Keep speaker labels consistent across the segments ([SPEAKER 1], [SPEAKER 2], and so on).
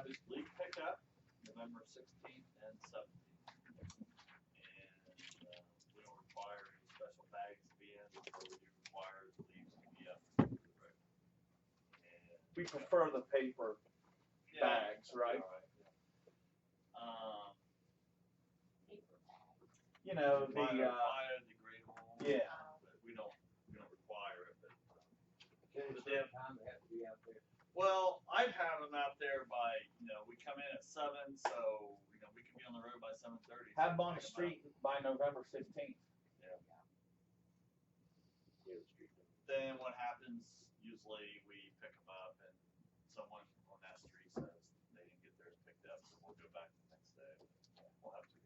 [SPEAKER 1] have his league pickup November 16th and 17th. And we don't require any special bags to be in, so we do require the leaves to be up to the road. And,
[SPEAKER 2] We prefer the paper bags, right? You know, the
[SPEAKER 1] biodegradable.
[SPEAKER 2] Yeah.
[SPEAKER 1] But we don't require it. But
[SPEAKER 3] time they have to be out there.
[SPEAKER 1] well, I'd have them out there by, we come in at 7, so we can be on the road by 7:30.
[SPEAKER 2] have them on the street by November 15th.
[SPEAKER 1] Then what happens? Usually we pick them up, and someone on that street says they didn't get theirs picked up, so we'll go back the next day. We'll have to.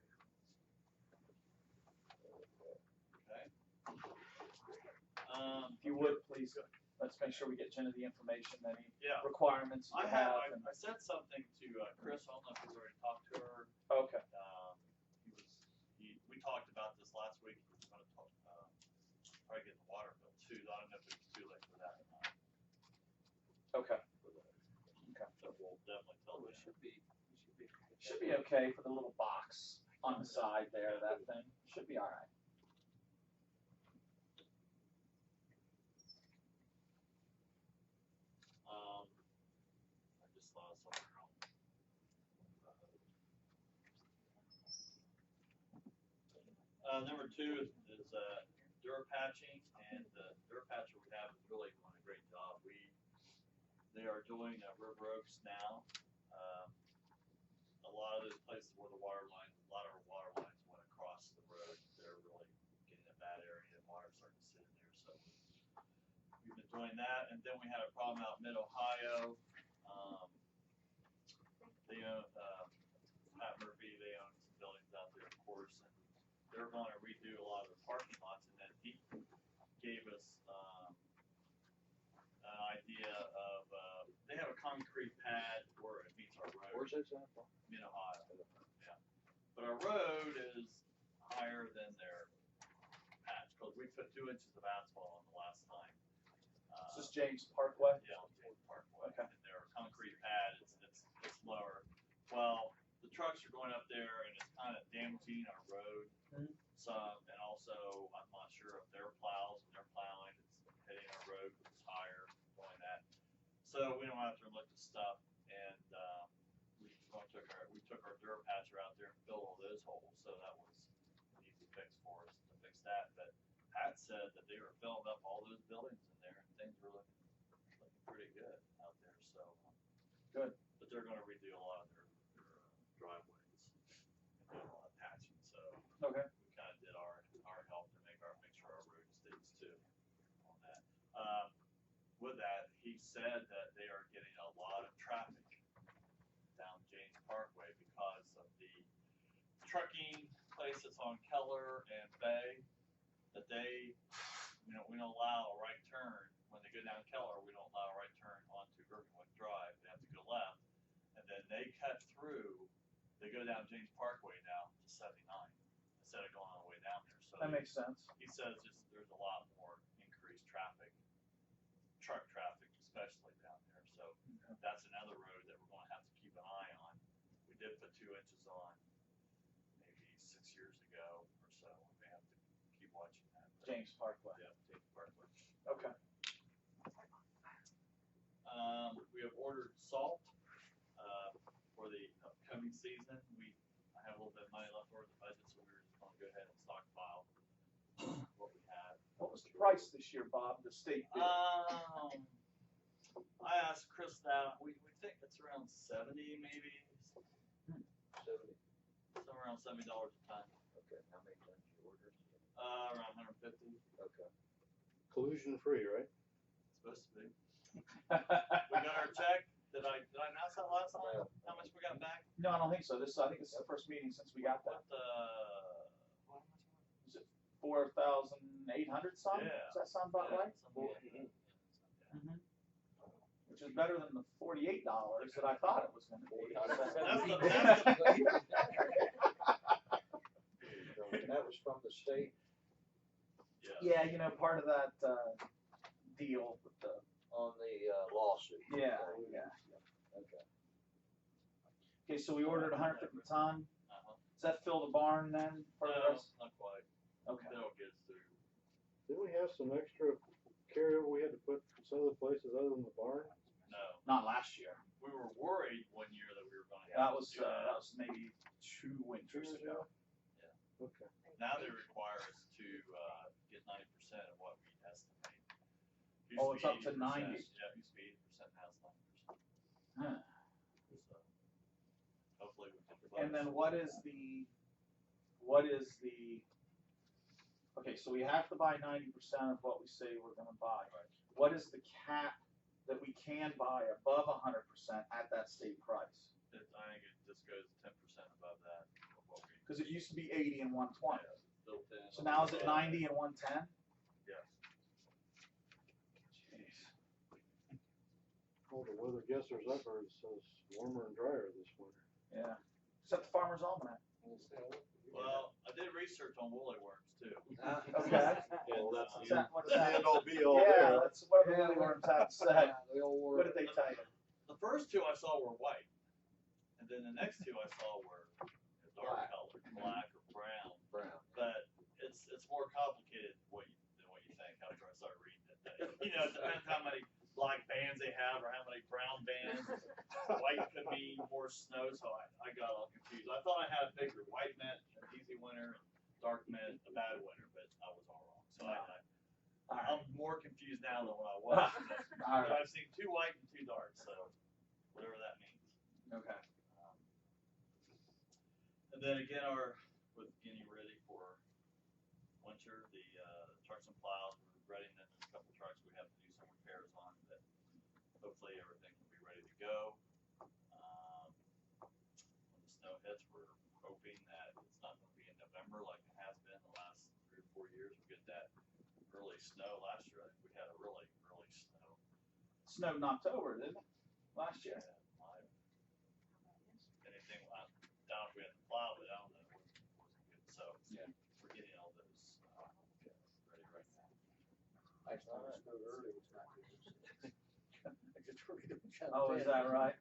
[SPEAKER 1] Okay.
[SPEAKER 2] If you would, please, let's make sure we get Jenna the information, any
[SPEAKER 1] Yeah.
[SPEAKER 2] requirements you
[SPEAKER 1] I
[SPEAKER 2] have.
[SPEAKER 1] I sent something to Chris. I don't know if he's already talked to her.
[SPEAKER 2] Okay.
[SPEAKER 1] We talked about this last week. He was going to talk, probably get the water bill too. I don't know if it's too late for that or not.
[SPEAKER 2] Okay.
[SPEAKER 1] So we'll definitely tell them.
[SPEAKER 2] Should be okay for the little box on the side there, that thing. Should be all right.
[SPEAKER 1] I just thought of something wrong. Number 2 is dur patching, and the dur patcher we have is really doing a great job. They are doing River Oaks now. A lot of those places where a lot of our water lines went across the road, they're really getting a bad area, and water's starting to sit in there. So we've been doing that, and then we had a problem out in Mid-Ohio. They own, Pat Murphy, they own some buildings out there, of course, and they're going to redo a lot of the parking lots, and then he gave us an idea of, they have a concrete pad where it meets our road.
[SPEAKER 3] Where's this at?
[SPEAKER 1] Mid-Ohio. Yeah. But our road is higher than their patch, because we put 2 inches of asphalt on the last time.
[SPEAKER 2] Is this James Parkway?
[SPEAKER 1] Yeah, on James Parkway.
[SPEAKER 2] Okay.
[SPEAKER 1] And their concrete pad, it's lower. Well, the trucks are going up there, and it's kind of damaging our road some, and also I'm not sure if their plows and their plowing is hitting our road because it's higher, doing that. So we don't have to look at stuff, and we took our dur patcher out there and filled all those holes, so that was an easy fix for us to fix that. But Pat said that they were filling up all those buildings in there, and things were looking pretty good out there. So
[SPEAKER 2] Good.
[SPEAKER 1] But they're going to redo a lot of their driveways and do a lot of patching. So
[SPEAKER 2] Okay.
[SPEAKER 1] we kind of did our help to make sure our road stays too on that. With that, he said that they are getting a lot of traffic down James Parkway because of the trucking place that's on Keller and Bay. That we don't allow a right turn when they go down Keller. We don't allow a right turn onto Irvingwood Drive. They have to go left, and then they cut through. They go down James Parkway now to 79 instead of going all the way down there. So
[SPEAKER 2] That makes sense.
[SPEAKER 1] he says there's a lot more increased traffic, truck traffic especially down there. So that's another road that we're going to have to keep an eye on. We did put 2 inches on maybe 6 years ago or so. We may have to keep watching that.
[SPEAKER 2] James Parkway.
[SPEAKER 1] Yeah, James Parkway.
[SPEAKER 2] Okay.
[SPEAKER 1] We have ordered salt for the upcoming season. I have a little bit of money left over in the budget, so we're just going to go ahead and stockpile what we have.
[SPEAKER 2] What was the price this year, Bob? The state bid?
[SPEAKER 1] I asked Chris that. We think it's around 70 maybe.
[SPEAKER 3] 70.
[SPEAKER 1] Somewhere around $70 a ton.
[SPEAKER 3] Okay. How many tons you order?
[SPEAKER 1] Around 150.
[SPEAKER 3] Okay. Collusion free, right?
[SPEAKER 1] It's supposed to be. We got our check. Did I announce that last time?
[SPEAKER 3] No.
[SPEAKER 1] How much we got back?
[SPEAKER 2] No, I don't think so. I think it's the first meeting since we got that.
[SPEAKER 1] What much?
[SPEAKER 2] Is it 4,800 some?
[SPEAKER 1] Yeah.
[SPEAKER 2] Does that sound about right?
[SPEAKER 1] Something like that.
[SPEAKER 2] Mm-hmm. Which is better than the $48 that I thought it was going to be.
[SPEAKER 3] That was from the state.
[SPEAKER 1] Yeah.
[SPEAKER 2] Yeah, part of that deal with the
[SPEAKER 3] On the lawsuit.
[SPEAKER 2] yeah.
[SPEAKER 3] Okay.
[SPEAKER 2] Okay, so we ordered 150 ton.
[SPEAKER 1] Uh-huh.
[SPEAKER 2] Does that fill the barn then for the
[SPEAKER 1] No,
[SPEAKER 2] rest?
[SPEAKER 1] not quite.
[SPEAKER 2] Okay.
[SPEAKER 1] That'll get us through.
[SPEAKER 3] Didn't we have some extra carryover we had to put some other places other than the barn?
[SPEAKER 1] No,
[SPEAKER 2] Not last year.
[SPEAKER 1] we were worried one year that we were gonna
[SPEAKER 2] That
[SPEAKER 1] have
[SPEAKER 2] was
[SPEAKER 1] to do that.
[SPEAKER 2] maybe 2 winters ago.
[SPEAKER 3] Okay.
[SPEAKER 1] Now they require us to, get 90% of what we estimate. Used
[SPEAKER 2] Oh,
[SPEAKER 1] be
[SPEAKER 2] it's up to
[SPEAKER 1] 80%.
[SPEAKER 2] 90.
[SPEAKER 1] Yeah, it used to be 80%, now it's 90%.
[SPEAKER 2] Huh.
[SPEAKER 1] So, hopefully we can.
[SPEAKER 2] And then
[SPEAKER 1] close.
[SPEAKER 2] what is the, okay, so we have to buy 90% of what we say we're gonna buy.
[SPEAKER 1] Right.
[SPEAKER 2] What is the cap that we can buy above 100% at that state price?
[SPEAKER 1] I think it just goes 10% above that of what we.
[SPEAKER 2] Because it used to be 80 and 120.
[SPEAKER 1] Yeah, built in.
[SPEAKER 2] So now is it 90 and 110?
[SPEAKER 1] Yes.
[SPEAKER 2] Jeez.
[SPEAKER 3] Well, the weather guessers I've heard says warmer and drier this winter.
[SPEAKER 2] Yeah. Except the Farmer's Almanac.
[SPEAKER 1] Well, I did research on woolly worms too.
[SPEAKER 2] Okay.
[SPEAKER 3] Well, that's
[SPEAKER 2] What's that? What is that?
[SPEAKER 3] end all be all
[SPEAKER 2] Yeah,
[SPEAKER 3] there.
[SPEAKER 2] that's what do the woolly worms have to say. What did they tell you?
[SPEAKER 1] The first two I saw were white, and then the next two I saw were dark colored, black or brown. But it's more complicated than what you think after I started reading it. You know, it depends how many black bands they have or how many brown bands. White could mean more snow, so I got all confused. I thought I had a figure. White meant an easy winter, and dark meant a bad winter, but I was all wrong. So I'm more confused now than when I was.
[SPEAKER 2] All
[SPEAKER 1] But
[SPEAKER 2] right.
[SPEAKER 1] I've seen 2 white and 2 dark, so whatever that means.
[SPEAKER 2] Okay.
[SPEAKER 1] And then again, with getting ready for winter, the trucks and plows, we're readying a couple trucks we have to do some repairs on, but hopefully everything will be ready to go. When the snow hits, we're hoping that it's not going to be in November like it has been the last 3 or 4 years. We get that early snow. Last year, I think we had a really early snow.
[SPEAKER 2] Snowed in October, didn't it? Last year.
[SPEAKER 1] Anything, I doubt if we had to plow, but I don't know, it wasn't good. So
[SPEAKER 2] Yeah.
[SPEAKER 1] we're getting all those ready right now.
[SPEAKER 2] Oh, is that right?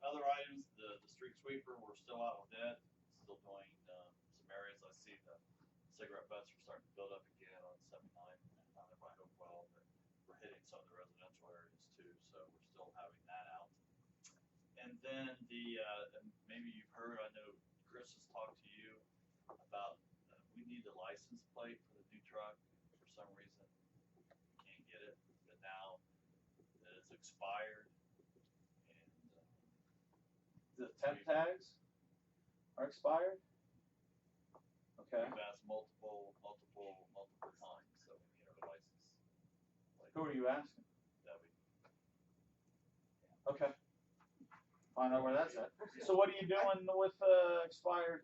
[SPEAKER 1] Other items, the street sweeper, we're still out with that, still doing, some areas. I see the cigarette butts are starting to build up again on 79, not if I hope well, but we're hitting some of the residential areas too, so we're still having that out. And then and maybe you've heard, I know Chris has talked to you about, we need the license plate for the new truck. For some reason, we can't get it, but now that it's expired, and
[SPEAKER 2] The temp tags are expired? Okay.
[SPEAKER 1] we've asked multiple times, so we need our license plate.
[SPEAKER 2] Who are you asking?
[SPEAKER 1] Debbie.
[SPEAKER 2] Okay. Find out where that's at. So what are you doing with expired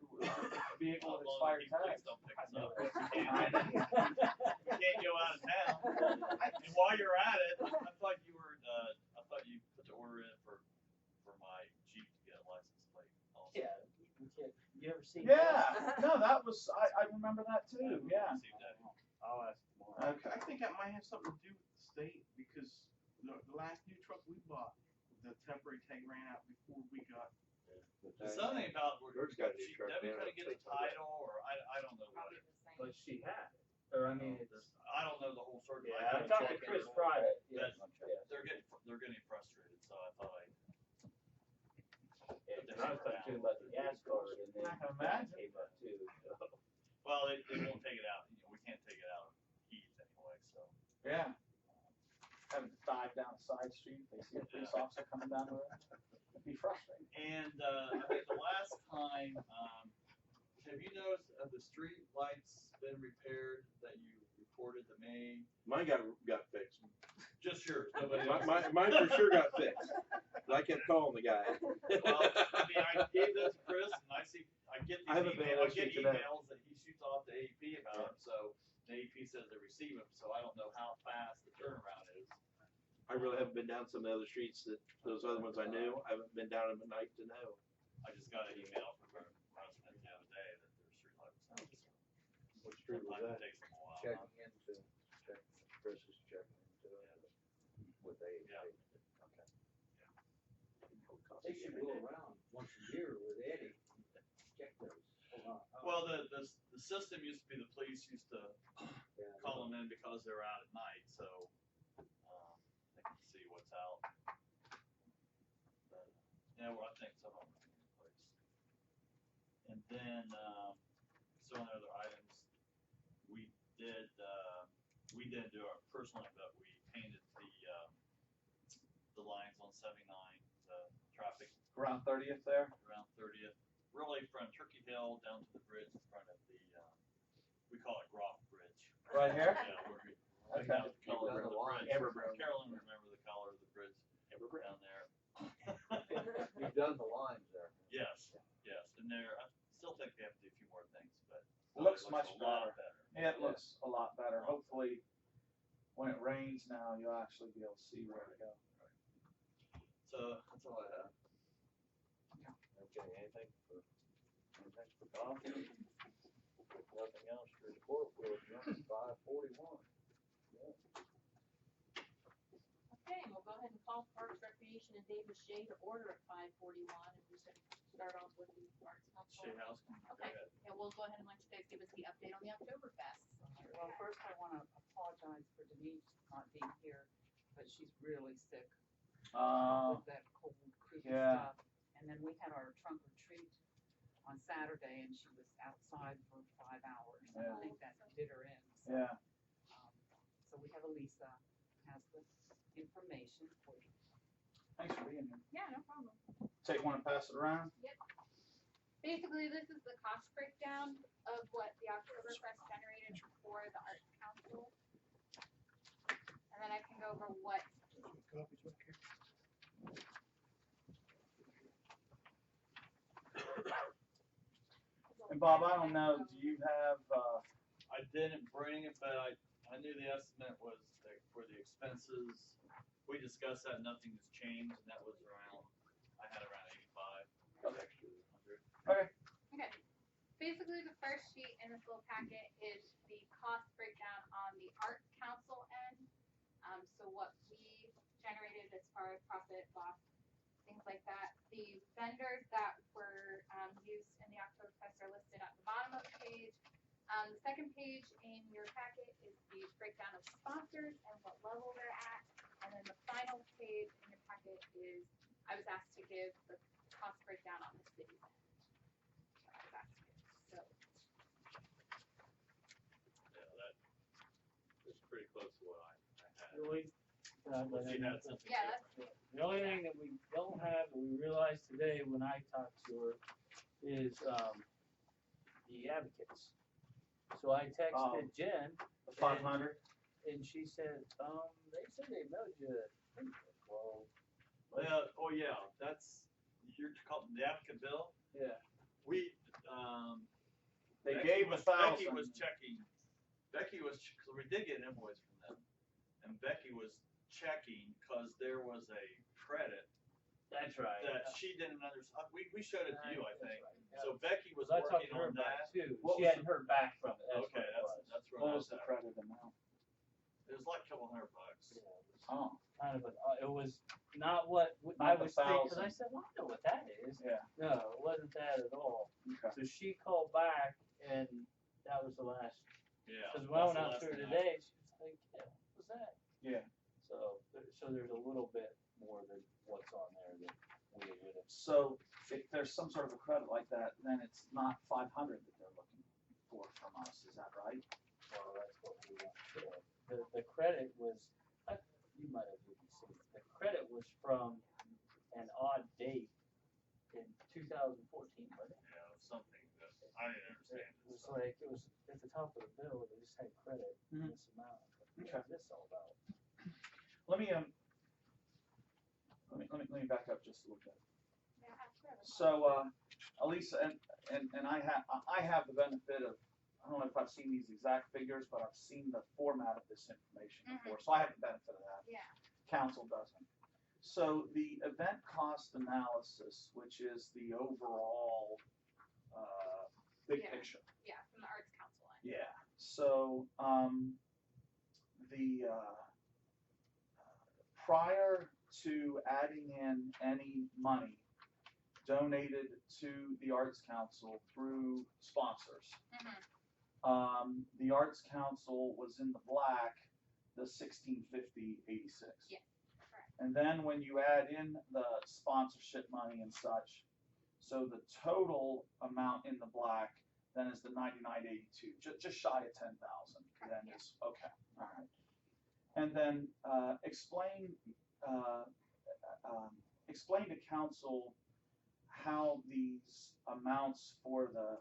[SPEAKER 2] vehicle with expired tags?
[SPEAKER 1] Please don't pick us up. You can't go out of town. And while you're at it, I thought you put the order in for my Jeep to get a license plate also.
[SPEAKER 4] Yeah. You ever seen?
[SPEAKER 2] Yeah. No, that was I remember that too. Yeah.
[SPEAKER 1] Received that.
[SPEAKER 5] I'll ask tomorrow.
[SPEAKER 2] Okay.
[SPEAKER 5] I think that might have something to do with the state because the last new truck we bought, the temporary tag ran out before we got.
[SPEAKER 1] There's something about where
[SPEAKER 3] George got a new truck
[SPEAKER 1] Debbie
[SPEAKER 3] now,
[SPEAKER 1] couldn't get the
[SPEAKER 3] it's like-
[SPEAKER 1] title, or I don't know what it.
[SPEAKER 4] But she had it, or I mean, it's.
[SPEAKER 1] I don't know the whole story. but
[SPEAKER 4] Yeah, I
[SPEAKER 1] know
[SPEAKER 4] talked to
[SPEAKER 1] check
[SPEAKER 4] Chris
[SPEAKER 1] it.
[SPEAKER 4] Friday.
[SPEAKER 1] That-
[SPEAKER 4] Yeah.
[SPEAKER 1] They're getting frustrated, so I thought
[SPEAKER 4] Yeah, and I was talking to him about the gas card and then
[SPEAKER 2] I can
[SPEAKER 4] that
[SPEAKER 2] imagine.
[SPEAKER 4] came up too, so.
[SPEAKER 1] well, they won't take it out. We can't take it out of heat anyway, so.
[SPEAKER 2] Yeah. Having to dive down a side street, they see a police officer coming down the road. It'd be frustrating.
[SPEAKER 1] And I think the last time, have you noticed the street lights been repaired that you reported to me?
[SPEAKER 6] Mine got fixed.
[SPEAKER 1] Just yours, nobody else.
[SPEAKER 6] Mine for sure got fixed. But I kept calling the guy.
[SPEAKER 1] Well, I mean, I gave this to Chris, and I get
[SPEAKER 6] I haven't been able to see today.
[SPEAKER 1] emails that he shoots off to AEP about them. So the AEP says they receive them. So I don't know how fast the turnaround is.
[SPEAKER 6] I really haven't been down some of the other streets that those other ones I knew. I haven't been down them at night to know.
[SPEAKER 1] I just got an email from a resident the other day that their street light was out. So
[SPEAKER 3] What street was
[SPEAKER 1] sometimes
[SPEAKER 3] that?
[SPEAKER 1] it takes them a while.
[SPEAKER 3] Checking into, Chris is checking into it with AEP.
[SPEAKER 1] Yeah.
[SPEAKER 3] Okay.
[SPEAKER 1] Well, the system used to be the police used to call them in because they were out at night, so they can see what's out. But, yeah, well, I think some of them are in place. And then some other items we didn't do our personally, but we painted the lines on 79, the traffic
[SPEAKER 2] Around 30th there.
[SPEAKER 1] around 30th, really from Turkey Hill down to the bridge in front of the, we call it Groff Bridge.
[SPEAKER 2] Right here?
[SPEAKER 1] Yeah, where we,
[SPEAKER 2] Okay.
[SPEAKER 1] the color of the bridge.
[SPEAKER 6] Everbrook.
[SPEAKER 1] Carolyn, remember the color of the bridge down there?
[SPEAKER 3] You've done the lines there.
[SPEAKER 1] Yes, and there, I still think they have to do a few more things, but.
[SPEAKER 2] Looks
[SPEAKER 1] it
[SPEAKER 2] much
[SPEAKER 1] a lot
[SPEAKER 2] better. It looks a lot better. Hopefully, when it rains now, you'll actually be able to see where to go.
[SPEAKER 1] So, that's all I have.
[SPEAKER 3] Okay, anything for Tom? If nothing else to report, we'll adjourn at 5:41.
[SPEAKER 7] Okay, and we'll go ahead and call Parks, Recreation, and David Shai to order at 5:41, and we're just gonna start off with the Arts Council.
[SPEAKER 1] Shea House, go
[SPEAKER 7] Okay.
[SPEAKER 1] ahead.
[SPEAKER 7] And we'll go ahead and let you guys give us the update on the Oktoberfest.
[SPEAKER 8] Well, first I want to apologize for Denise not being here, but she's really sick with that cold, creepy
[SPEAKER 2] yeah.
[SPEAKER 8] stuff. And then we had our trunk or treat on Saturday, and she was outside for 5 hours. And
[SPEAKER 2] Yeah.
[SPEAKER 8] I think that did her in. So,
[SPEAKER 2] Yeah.
[SPEAKER 8] so we have Elisa has the information for you.
[SPEAKER 2] Thanks for being here.
[SPEAKER 7] Yeah, no problem.
[SPEAKER 2] Take one and pass it around.
[SPEAKER 7] Basically, this is the cost breakdown of what the Oktoberfest generated for the Arts Council. And then I can go over what.
[SPEAKER 2] And Bob, I don't know, do you have,
[SPEAKER 1] I didn't bring it, but I knew the estimate was like for the expenses. We discussed that, nothing has changed, and that was around, I had around 85. Extra 100.
[SPEAKER 7] Okay. Basically, the first sheet in this little packet is the cost breakdown on the Arts Council end. So what we generated as far as profit, loss, things like that. The vendors that were used in the Oktoberfest are listed at the bottom of the page. The second page in your packet is the breakdown of sponsors and what level they're at. And then the final page in your packet is, I was asked to give the cost breakdown on the city's end. I was asked to give. So,
[SPEAKER 1] Yeah, that is pretty close to what I had.
[SPEAKER 4] Really?
[SPEAKER 1] But you had something
[SPEAKER 7] yeah, that's
[SPEAKER 1] different.
[SPEAKER 4] The only thing that we don't have, that we realized today when I talked to her, is, the advocates. So I texted Jen,
[SPEAKER 2] the 500?
[SPEAKER 4] and she said, they said they mailed you. Well,
[SPEAKER 1] Well, oh yeah, that's, you're calling the advocate bill?
[SPEAKER 4] yeah.
[SPEAKER 1] We,
[SPEAKER 2] They
[SPEAKER 1] Becky
[SPEAKER 2] gave
[SPEAKER 1] was-
[SPEAKER 2] 1,000.
[SPEAKER 1] Becky was checking, cause we did get an invoice from them, and Becky was checking, cause there was a credit
[SPEAKER 4] That's right.
[SPEAKER 1] that she didn't understand, we showed it to you, I
[SPEAKER 4] That's
[SPEAKER 1] think.
[SPEAKER 4] right, yeah.
[SPEAKER 1] So Becky was
[SPEAKER 4] I talked
[SPEAKER 1] working
[SPEAKER 4] to her
[SPEAKER 1] on
[SPEAKER 4] about
[SPEAKER 1] that.
[SPEAKER 4] it too.
[SPEAKER 2] What
[SPEAKER 4] She
[SPEAKER 2] was
[SPEAKER 4] hadn't heard back from it. That's
[SPEAKER 1] Okay,
[SPEAKER 4] what it was.
[SPEAKER 1] that's where
[SPEAKER 2] What
[SPEAKER 1] that
[SPEAKER 2] was the
[SPEAKER 1] at.
[SPEAKER 2] credit amount?
[SPEAKER 1] It was like a couple $100.
[SPEAKER 4] Yeah, it was
[SPEAKER 2] Oh,
[SPEAKER 4] kind of it was not what
[SPEAKER 2] Not
[SPEAKER 4] I
[SPEAKER 2] the
[SPEAKER 4] was thinking, because
[SPEAKER 2] 1,000.
[SPEAKER 4] I said, well, I know what that is.
[SPEAKER 2] yeah.
[SPEAKER 4] No, it wasn't that at all.
[SPEAKER 2] Okay.
[SPEAKER 4] So she called back, and that was the last.
[SPEAKER 1] Yeah.
[SPEAKER 4] Because when I went
[SPEAKER 1] that's the
[SPEAKER 4] out
[SPEAKER 1] last
[SPEAKER 4] to her
[SPEAKER 1] thing I-
[SPEAKER 4] today, she was like, yeah, what was that?
[SPEAKER 2] Yeah.
[SPEAKER 4] So there's a little bit more than what's on there that we would have.
[SPEAKER 2] So if there's some sort of a credit like that, then it's not 500 that they're looking for from us, is that right?
[SPEAKER 4] Well, that's what we want. The credit was, you might have even seen it. The credit was from an odd date in 2014, wasn't it?
[SPEAKER 1] Yeah, something that I didn't understand.
[SPEAKER 4] It was like, it was at the top of the bill, they just had credit in
[SPEAKER 2] Mhm.
[SPEAKER 4] this amount.
[SPEAKER 2] Okay.
[SPEAKER 4] What's this all about?
[SPEAKER 2] Let me back up just a little bit.
[SPEAKER 7] yeah, after
[SPEAKER 2] So, Elisa, and I have the benefit of, I don't know if I've seen these exact figures, but I've seen the format of this information before, so I have the benefit of that.
[SPEAKER 7] yeah.
[SPEAKER 2] Council doesn't. So the event cost analysis, which is the overall, big
[SPEAKER 7] Yeah.
[SPEAKER 2] picture.
[SPEAKER 7] Yeah, from the Arts Council end.
[SPEAKER 2] Yeah, so, prior to adding in any money, donated to the Arts Council through sponsors. The Arts Council was in the black, the 1650.86.
[SPEAKER 7] Yes, correct.
[SPEAKER 2] And then when you add in the sponsorship money and such, so the total amount in the black then is the 99.82, just shy of 10,000. Then
[SPEAKER 7] Yeah.
[SPEAKER 2] is okay. All right. And then explain to council how these amounts for the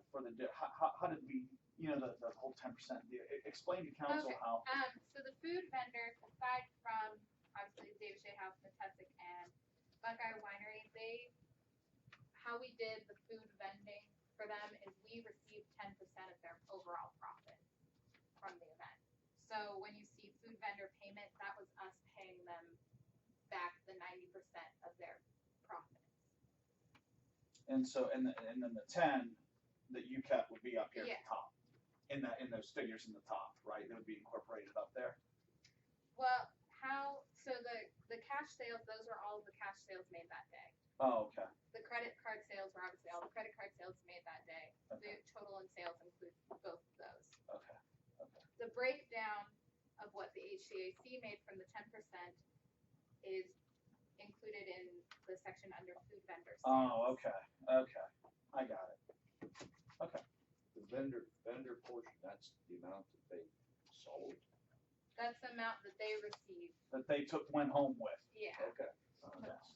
[SPEAKER 2] how did we, you know, the whole 10%. Explain to council
[SPEAKER 7] Okay.
[SPEAKER 2] how.
[SPEAKER 7] So the food vendors, aside from obviously David Shea House, Matesic, and Buckeye Winery, how we did the food vending for them is we received 10% of their overall profit from the event. So when you see food vendor payment, that was us paying them back the 90% of their profits.
[SPEAKER 2] And so and then the 10 that you kept would be up here at the top. In those figures in the top, right? They would be incorporated up there.
[SPEAKER 7] Well, so the cash sales, those are all of the cash sales made that day.
[SPEAKER 2] Oh, okay.
[SPEAKER 7] The credit card sales were obviously all the credit card sales made that day.
[SPEAKER 2] Okay.
[SPEAKER 7] The total in sales includes both of those.
[SPEAKER 2] Okay.
[SPEAKER 7] The breakdown of what the HCAC made from the 10% is included in the section under food vendor sales.
[SPEAKER 2] Oh, okay. Okay. I got it. Okay.
[SPEAKER 9] The vendor portion, that's the amount that they sold?
[SPEAKER 7] That's the amount that they received.
[SPEAKER 2] That they went home with.
[SPEAKER 7] Yeah.
[SPEAKER 9] Okay.
[SPEAKER 2] Yes.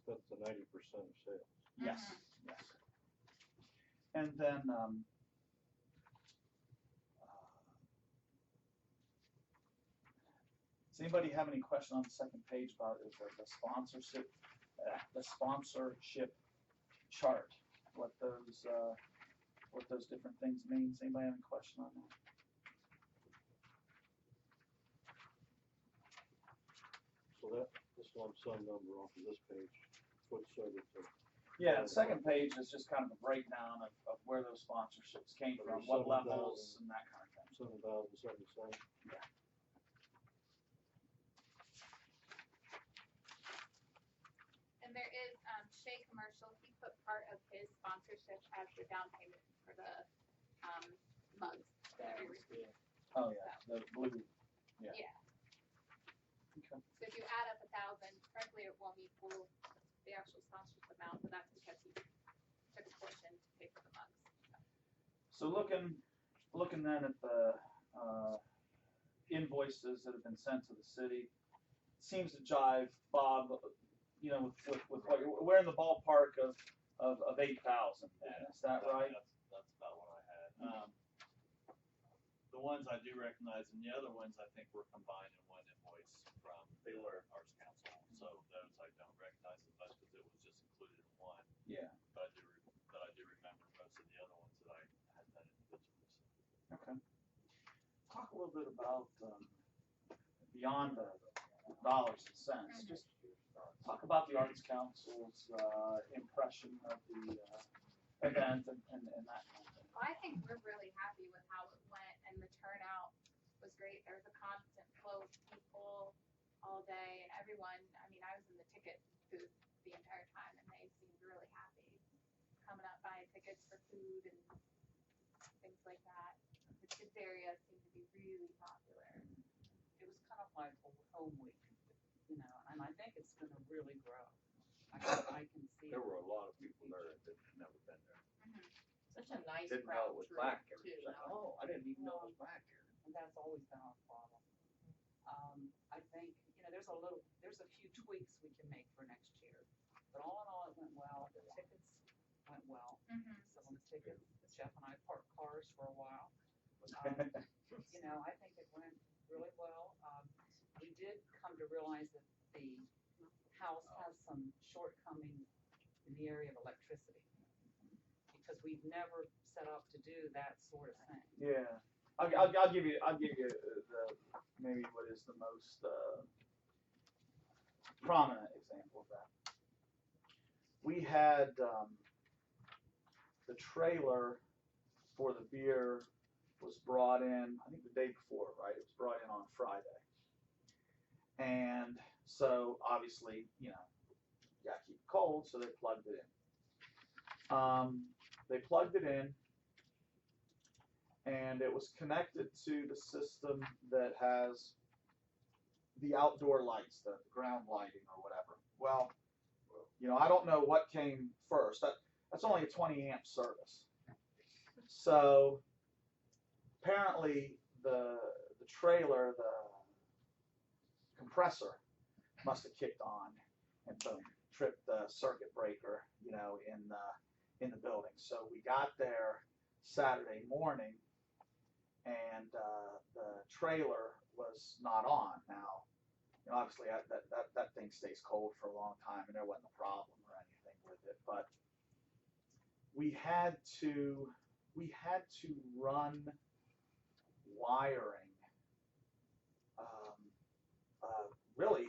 [SPEAKER 3] That's the 90% of sales.
[SPEAKER 2] Yes. Yes. And then does anybody have any question on the second page about the sponsorship chart? What those different things mean? Does anybody have any question on that?
[SPEAKER 3] So this lump sum number off of this page, what's subject to?
[SPEAKER 2] Yeah, the second page is just kind of a breakdown of where those sponsorships came from, what levels, and that kind of thing.
[SPEAKER 3] 7,077.
[SPEAKER 2] Yeah.
[SPEAKER 7] And there is Shea Commercial. He put part of his sponsorship as the down payment for the mugs that we received.
[SPEAKER 2] Oh yeah, the blue. Yeah.
[SPEAKER 7] Yeah.
[SPEAKER 2] Okay.
[SPEAKER 7] So if you add up 1,000, frankly, it won't equal the actual sponsorship amount, but that's because he took a portion to pay for the mugs.
[SPEAKER 2] So looking then at the invoices that have been sent to the city, seems to jive, Bob. You know, with what we're in the ballpark of 8,000. Is that right?
[SPEAKER 1] That's about what I had. The ones I do recognize, and the other ones I think were combined in one invoice from the Arts Council. So those I don't recognize as much because it was just included in one.
[SPEAKER 2] Yeah.
[SPEAKER 1] But I do remember most of the other ones that I had done individually.
[SPEAKER 2] Okay. Talk a little bit about beyond the dollars and cents. Just talk about the Arts Council's impression of the event and that kind of thing.
[SPEAKER 7] Well, I think we're really happy with how it went, and the turnout was great. There was a constant flow of people all day, and everyone, I mean, I was in the ticket booth the entire time, and they seemed really happy coming up buying tickets for food and things like that. The kids area seemed to be really popular.
[SPEAKER 8] It was kind of like a home week, you know, and I think it's gonna really grow. I can see.
[SPEAKER 9] There were a lot of people there that had never been there.
[SPEAKER 10] Such a nice
[SPEAKER 9] Didn't know
[SPEAKER 10] crowd
[SPEAKER 9] it was
[SPEAKER 10] too,
[SPEAKER 9] back here.
[SPEAKER 10] too.
[SPEAKER 9] It's like, oh, I didn't even know it was back here.
[SPEAKER 8] And that's always been our problem. I think, you know, there's a few tweaks we can make for next year, but all in all, it went well. The tickets went well. Some of the tickets, Jeff and I parked cars for a while. You know, I think it went really well. We did come to realize that the house has some shortcomings in the area of electricity, because we've never set up to do that sort of thing.
[SPEAKER 2] Yeah. I'll give you the maybe what is the most prominent example of that. We had the trailer for the beer was brought in, I think the day before, right? It was brought in on Friday. And so obviously, you know, you gotta keep it cold, so they plugged it in. They plugged it in, and it was connected to the system that has the outdoor lights, the ground lighting or whatever. Well, I don't know what came first. That's only a 20 amp service. So apparently the trailer, the compressor must have kicked on and boom, tripped the circuit breaker, in the building. So we got there Saturday morning, and the trailer was not on. Now, obviously that thing stays cold for a long time, and there wasn't a problem or anything with it. But we had to run wiring, really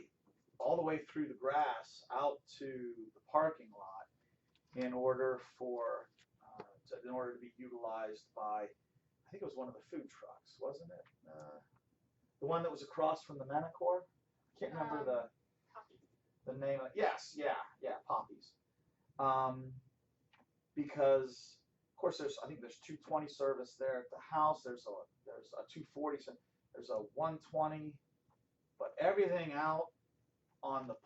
[SPEAKER 2] all the way through the grass out to the parking lot in order to be utilized by, I think it was one of the food trucks, wasn't it? The one that was across from the Menacor? I can't remember the name of it. Yes, yeah, Poppy's. Because of course I think there's 220 service there at the house. There's a 240, there's a 120, but everything out on the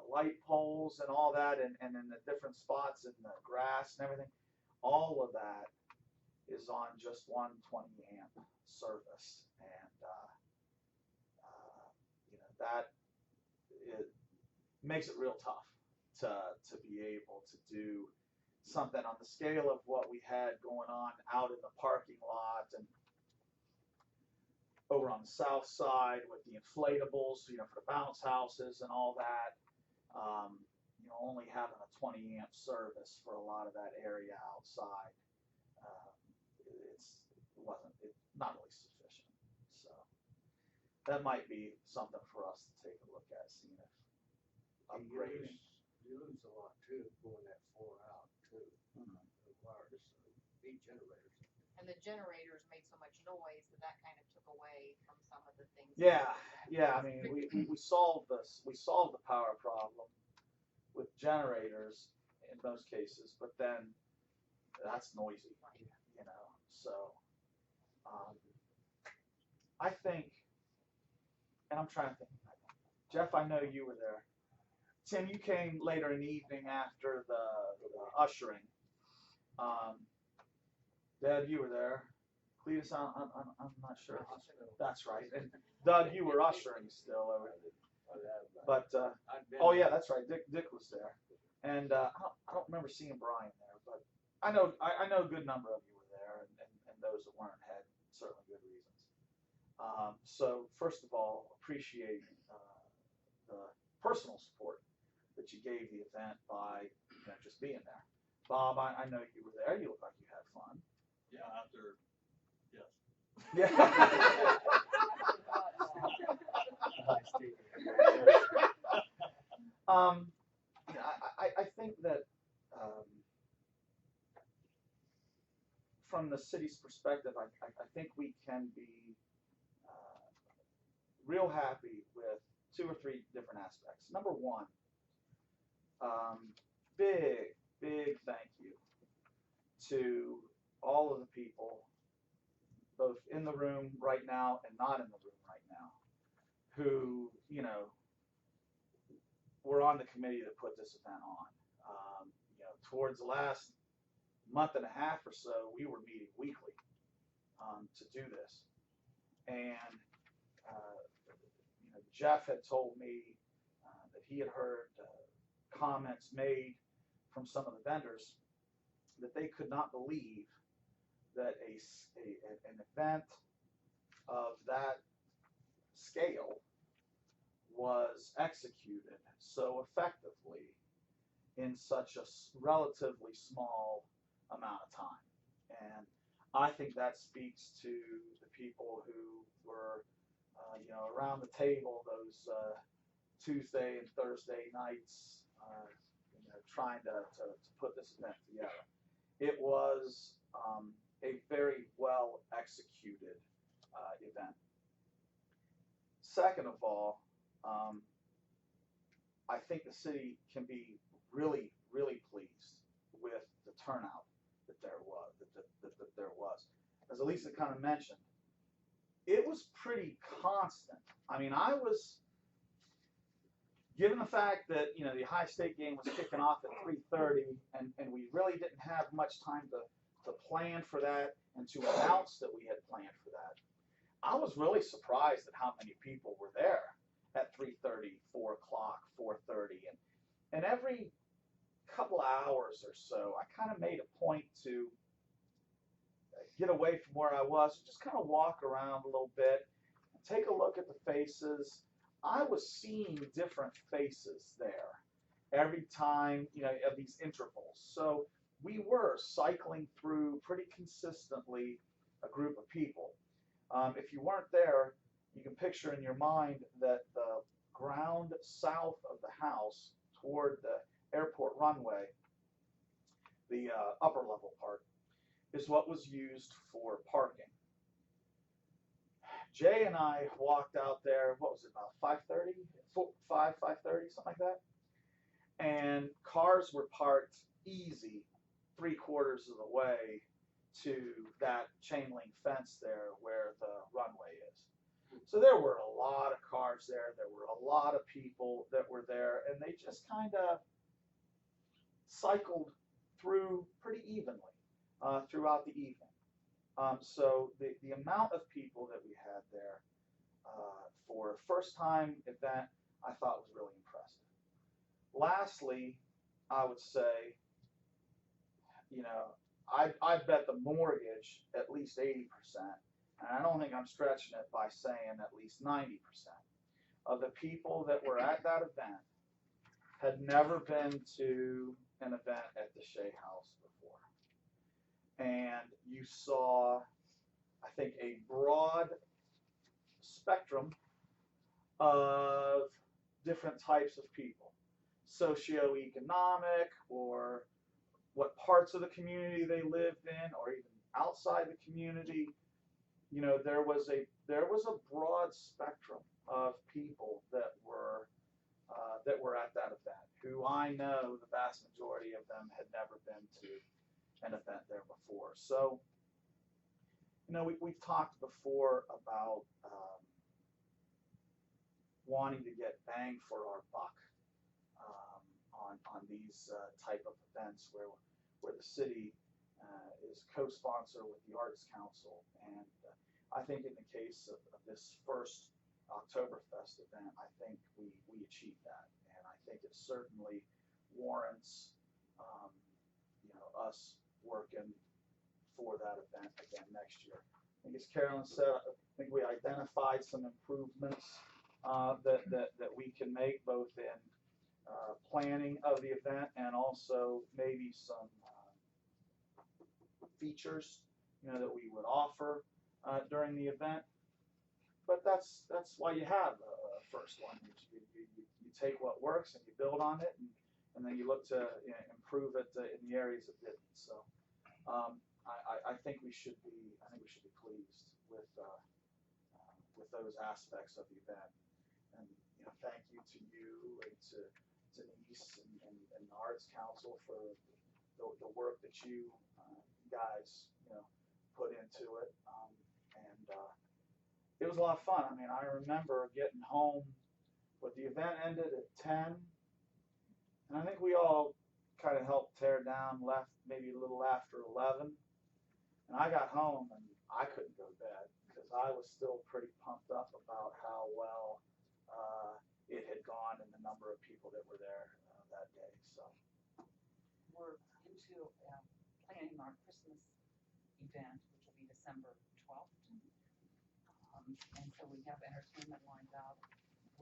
[SPEAKER 2] light poles and all that, and in the different spots in the grass and everything, all of that is on just 120 amp service, and that it makes it real tough to be able to do something on the scale of what we had going on out in the parking lot and over on the south side with the inflatables, for the bounce houses and all that. Only having a 20 amp service for a lot of that area outside, it's not really sufficient. So that might be something for us to take a look at, seeing if upgrading.
[SPEAKER 3] You lose a lot too, pulling that 4 out too. The wires, big generators.
[SPEAKER 10] And the generators made so much noise that kind of took away from some of the things.
[SPEAKER 2] Yeah. I mean, we solved this. We solved the power problem with generators in most cases, but then that's noisy, So I think, and I'm trying to think. Jeff, I know you were there. Tim, you came later in the evening after the ushering. Deb, you were there. Cletus, I'm not sure. That's right. And Doug, you were ushering still. But oh yeah, that's right. Dick was there, and I don't remember seeing Brian there, but I know a good number of you were there, and those that weren't had certainly good reasons. So first of all, appreciate the personal support that you gave the event by just being there. Bob, I know you were there. You look like you had fun.
[SPEAKER 1] Yeah, after, yes.
[SPEAKER 2] Yeah. I think that from the city's perspective, I think we can be real happy with 2 or 3 different aspects. Number one, big thank you to all of the people, both in the room right now and not in the room right now, who, were on the committee that put this event on. Towards the last month and a half or so, we were meeting weekly to do this. And Jeff had told me that he had heard comments made from some of the vendors that they could not believe that an event of that scale was executed so effectively in such a relatively small amount of time. And I think that speaks to the people who were around the table those Tuesday and Thursday nights, trying to put this event together. It was a very well executed event. Second of all, I think the city can be really pleased with the turnout mentioned, it was pretty constant. I mean, I was, given the fact that, you know, the Ohio State game was kicking off at 3:30, and we really didn't have much time to plan for that and to announce that we had planned for that. I was really surprised at how many people were there at 3:30, 4 o'clock, 4:30, and every couple of hours or so, I kind of made a point to get away from where I was, just kind of walk around a little bit, take a look at the faces. I was seeing different faces there every time, you know, at these intervals. So we were cycling through pretty consistently a group of people. If you weren't there, you can picture in your mind that the ground south of the house toward the airport runway, the upper level part, is what was used for parking. Jay and I walked out there, what was it, about 5:30? 5:30, something like that. And cars were parked easy 3/4 of the way to that chain link fence there where the runway is. So there were a lot of cars there. There were a lot of people that were there, and they just kind of cycled through pretty evenly throughout the evening. So the amount of people that we had there for a first-time event, I thought was really impressive. Lastly, I would say, you know, I bet the mortgage at least 80%, and I don't think I'm stretching it by saying at least 90% of the people that were at that event had never been to an event at the Shai House before. And you saw, I think, a broad spectrum of different types of people, socioeconomic, or what parts of the community they lived in, or even outside the community. You know, there was a broad spectrum of people that were at that event, who I know the vast majority of them had never been to an event there before. So, you know, we've talked before about wanting to get bang for our buck on these type of events where the city is co-sponsor with the Arts Council. And I think in the case of this first Oktoberfest event, I think we achieved that. And I think it certainly warrants you know, us working for that event again next year. I think as Carolyn said, I think we identified some improvements that we can make both in planning of the event and also maybe some features, you know, that we would offer during the event. But that's why you have a first one. You take what works and you build on it, and then you look to, you know, improve it in the areas that didn't. So I think we should be pleased with those aspects of the event. And, you know, thank you to you and to Denise and the Arts Council for the work that you guys, you know, put into it. And it was a lot of fun. I mean, I remember getting home, but the event ended at 10, and I think we all kind of helped tear down, left maybe a little after 11. And I got home and I couldn't go to bed because I was still pretty pumped up about how well it had gone and the number of people that were there that day. So
[SPEAKER 8] We're into planning our Christmas event, which will be December 12th. And so we have entertainment lined up.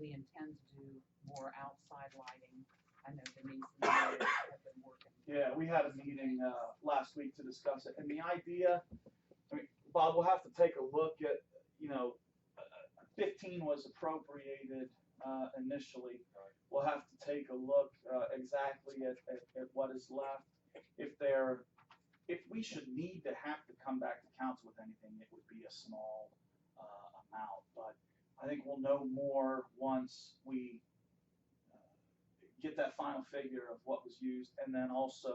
[SPEAKER 8] We intend to do more outside lighting. I know Denise and I have been working.
[SPEAKER 2] yeah, we had a meeting last week to discuss it. And the idea, I mean, Bob, we'll have to take a look at, you know, 15 was appropriated initially. We'll have to take a look exactly at what is left. If we should need to have to come back to council with anything, it would be a small amount. But I think we'll know more once we get that final figure of what was used, and then also